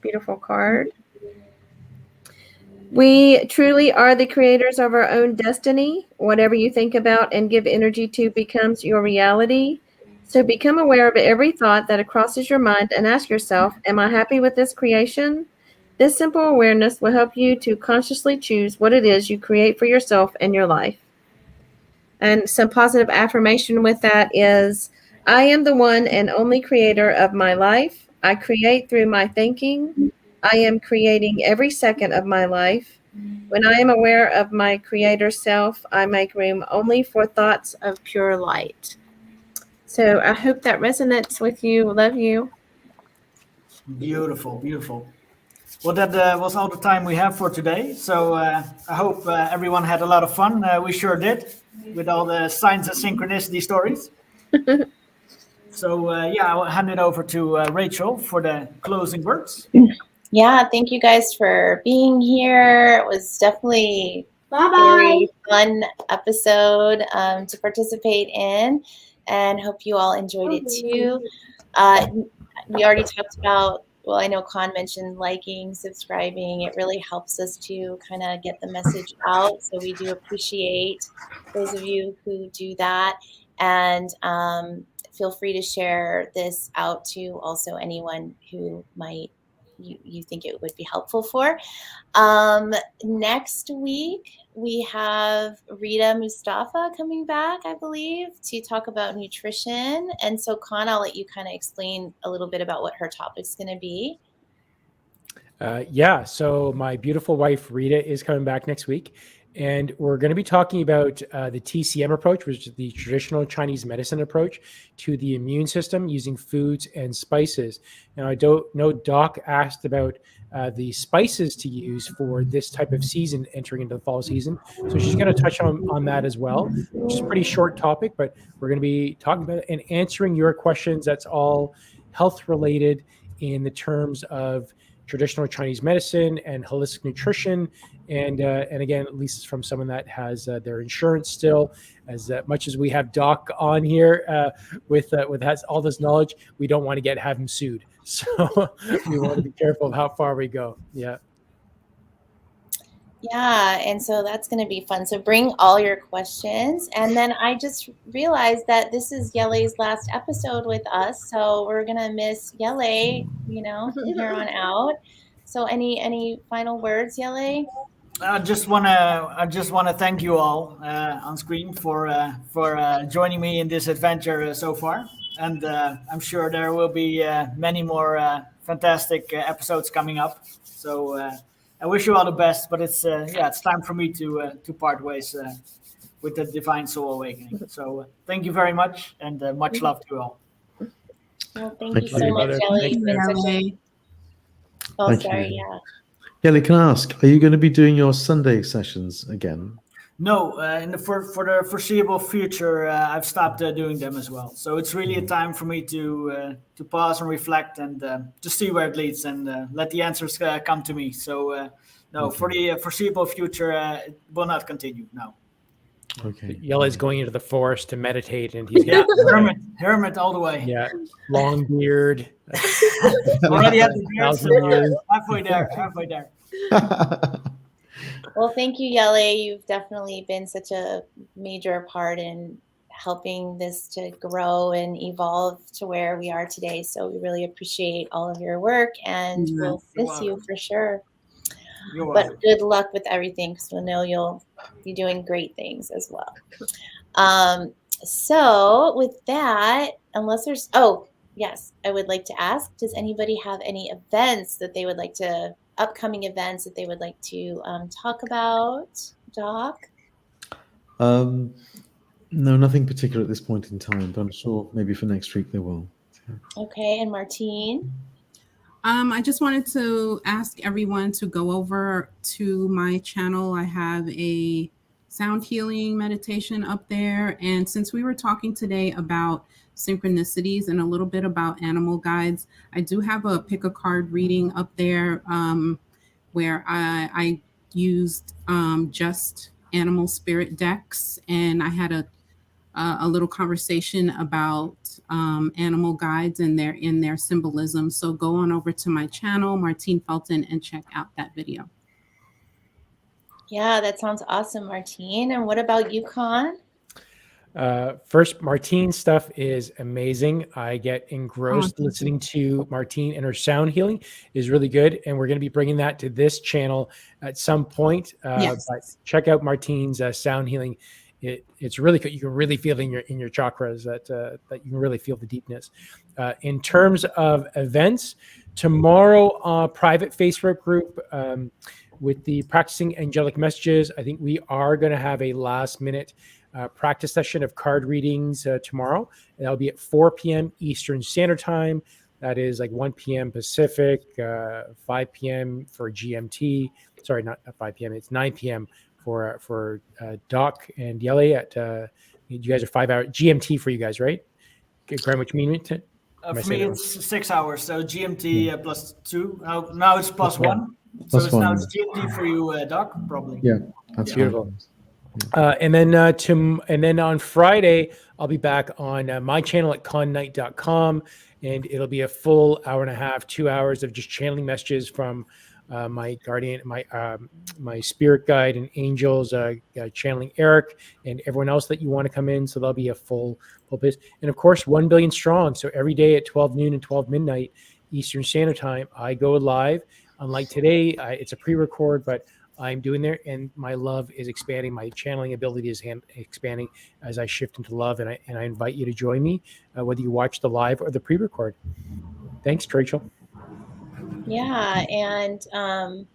Beautiful card. We truly are the creators of our own destiny. Whatever you think about and give energy to becomes your reality. So become aware of every thought that crosses your mind and ask yourself, am I happy with this creation? This simple awareness will help you to consciously choose what it is you create for yourself and your life. And some positive affirmation with that is, I am the one and only creator of my life. I create through my thinking. I am creating every second of my life. When I am aware of my creator self, I make room only for thoughts of pure light. So I hope that resonates with you. Love you. Beautiful, beautiful. Well, that was all the time we have for today. So I hope everyone had a lot of fun. We sure did, with all the signs and synchronicity stories. So yeah, I'll hand it over to Rachel for the closing words. Yeah, thank you guys for being here. It was definitely a very fun episode to participate in, and hope you all enjoyed it too. We already talked about, well, I know Con mentioned liking, subscribing. It really helps us to kind of get the message out. So we do appreciate those of you who do that. And feel free to share this out to also anyone who might you think it would be helpful for. Next week, we have Rita Mustafa coming back, I believe, to talk about nutrition. And so, Con, I'll let you kind of explain a little bit about what her topic's going to be. Yeah, so my beautiful wife Rita is coming back next week, and we're going to be talking about the TCM approach, which is the traditional Chinese medicine approach to the immune system using foods and spices. Now, I don't know, Doc asked about the spices to use for this type of season entering into the fall season. So she's going to touch on that as well, which is a pretty short topic, but we're going to be talking about it and answering your questions. That's all health related in the terms of traditional Chinese medicine and holistic nutrition, and again, at least from someone that has their insurance still. As much as we have Doc on here with has all this knowledge, we don't want to have him sued. So we want to be careful of how far we go. Yeah. Yeah, and so that's going to be fun. So bring all your questions. And then I just realized that this is Jelle's last episode with us. So we're going to miss Jelle, from here on out. So any final words, Jelle? I just wanna thank you all on screen for joining me in this adventure so far, and I'm sure there will be many more fantastic episodes coming up. So I wish you all the best. But it's time for me to part ways with the Divine Soul Awakening. So thank you very much, and much love to you all. Well, thank Thank you so you. much, Jelle. Thank You've you, been such a... Jelle. Oh, Thank sorry, you. yeah. Kelly, can I ask, are you going to be doing your Sunday sessions again? No, for the foreseeable future, I've stopped doing them as well. So it's really a time for me to pause and reflect and to see where it leads, and let the answers come to me. So no, for the foreseeable future, it will not continue. No. Okay. Jelle is going into the forest to meditate, and he's Yeah, going hermit all the way. yeah, long beard. Already have the beard, so 1,000 years. halfway there. Well, thank you, Jelle. You've definitely been such a major part in helping this to grow and evolve to where we are today. So we really appreciate all of your work, and we'll miss you for sure. You're But welcome. good luck with everything, because we know you'll be doing great things as well. So with that, unless there's, yes, I would like to ask, does anybody have any events that they would like to, upcoming events that they would like to talk about, Doc? No, nothing particular at this point in time, but I'm sure maybe for next week there will. Okay, and Martine? I just wanted to ask everyone to go over to my channel. I have a sound healing meditation up there. And since we were talking today about synchronicities and a little bit about animal guides, I do have a pick a card reading up there where I used just animal spirit decks, and I had a little conversation about animal guides and their symbolism. So go on over to my channel, Martine Felton, and check out that video. Yeah, that sounds awesome, Martine. And what about you, Con? First, Martine's stuff is amazing. I get engrossed listening to Martine, and her sound healing is really good. And we're going to be bringing that to this channel at some point. Yes. But check out Martine's sound healing. It's really good. You can really feel in your chakras that you can really feel the deepness. In terms of events, tomorrow, private Facebook group with the Practicing Angelic Messages. I think we are going to have a last minute practice session of card readings tomorrow. And that'll be at 4 p.m. Eastern Standard Time. That is like 1 p.m. Pacific, 5 p.m. for GMT. Sorry, not 5 p.m. It's 9 p.m. for Doc and Jelle at you guys are 5 hours GMT for you guys, right? Greenwich Mean For me, it's 6 hours. So GMT plus 2. Now it's plus 1. So Plus one. now it's GMT for you, Doc, probably. Yeah, that's beautiful. Right. And then on Friday, I'll be back on my channel at connight.com, and it'll be a full hour and a half, 2 hours of just channeling messages from my guardian, my spirit guide and angels, channeling Eric and everyone else that you want to come in. So there'll be a full bit. And of course, 1 billion strong. So every day at 12 noon and 12 midnight Eastern Standard Time, I go live. Unlike today, it's a pre-record, but I'm doing there, and my love is expanding. My channeling ability is expanding as I shift into love, and I invite you to join me, whether you watch the live or the pre-record. Thanks, Rachel. Yeah, and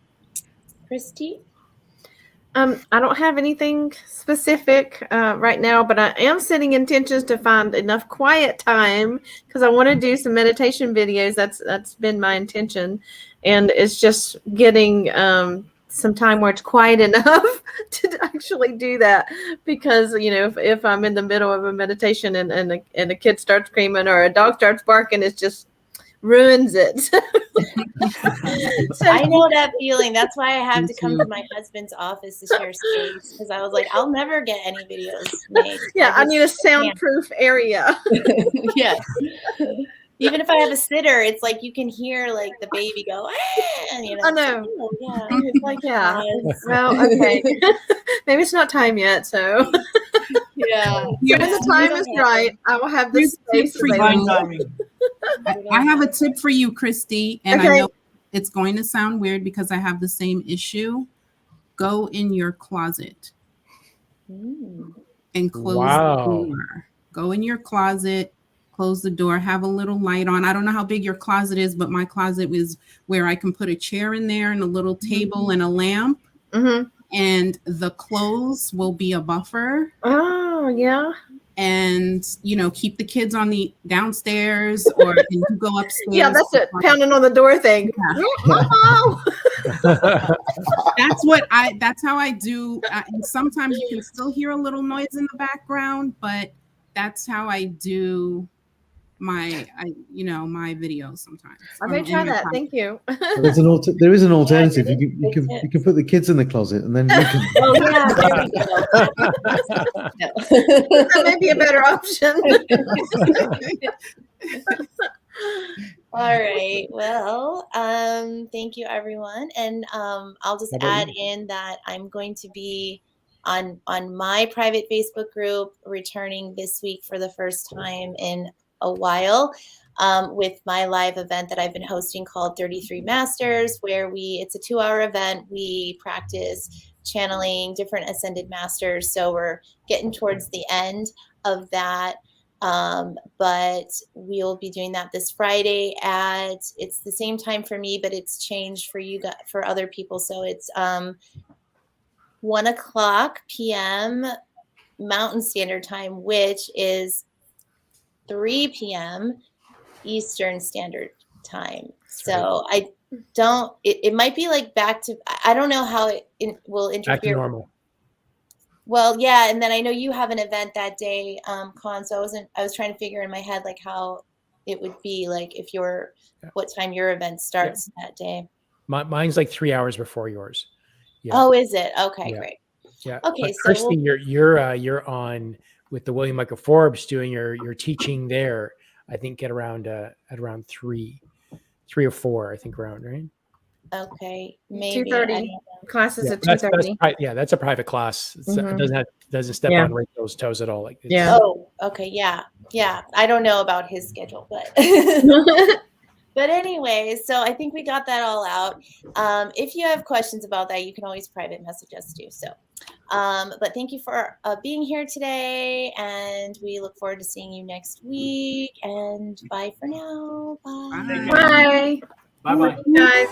Christy? I don't have anything specific right now, but I am setting intentions to find enough quiet time because I want to do some meditation videos. That's been my intention, and it's just getting some time where it's quiet enough to actually do that. Because if I'm in the middle of a meditation and a kid starts screaming or a dog starts barking, it just ruins it. So, I know that feeling. That's why I have to come to my husband's office to share space, because I was like, I'll never get any videos made. Yeah, I need a soundproof area. Yeah. Even if I have a sitter, it's like you can hear like the baby go, ah, and I know. Like, oh, yeah. It's like, Yeah. yes. Well, okay. Maybe it's not time yet, so Yeah. when the time is right, I will have this space for you. Fine available. timing. I have a tip for you, Christy, and I Okay. know it's going to sound weird because I have the same issue. Go in your closet and close Wow. the door. Go in your closet, close the door, have a little light on. I don't know how big your closet is, but my closet is where I can put a chair in there and a little table and a lamp. Mm-hmm. And the clothes will be a buffer. Oh, yeah. And keep the kids on the downstairs, or you go upstairs. Yeah, that's it. Pounding on the door thing. Yeah. Mom! That's how I do. And sometimes you can still hear a little noise in the background, but that's how I do my videos sometimes. I may try that. Thank you. There is an alternative. You can put the kids in the closet, and then you can. Oh, yeah. There we go. That may be a better option. All right. Well, thank you, everyone. And I'll just add in that I'm going to be on my private Facebook group returning this week for the first time in a while with my live event that I've been hosting called 33 Masters, where it's a 2-hour event. We practice channeling different ascended masters. So we're getting towards the end of that. But we'll be doing that this Friday it's the same time for me, but it's changed for you guys, for other people. So it's 1:00 p.m. Mountain Standard Time, which is 3 p.m. Eastern Standard Time. So it might be like back to, I don't know how it will interfere. Back to normal. Well, yeah, and then I know you have an event that day, Con. So I was trying to figure in my head like how it would be like if what time your event starts that day. Mine's like 3 hours before yours. Yeah. Oh, is it? Okay, Yeah. great. Yeah. Okay, but so Christy, you're on with the William Michael Forbes doing your teaching there. I think at around 3 or 4. I think around, right? Okay, maybe 2:30. Classes at 2:30. That's a private class. It doesn't step on Rachel's toes at all. Like Oh, okay, yeah. I don't know about his schedule, but but anyway, so I think we got that all out. If you have questions about that, you can always private message us too. So, but thank you for being here today, and we look forward to seeing you next week. And bye for now. Bye. Bye. Bye-bye. Guys.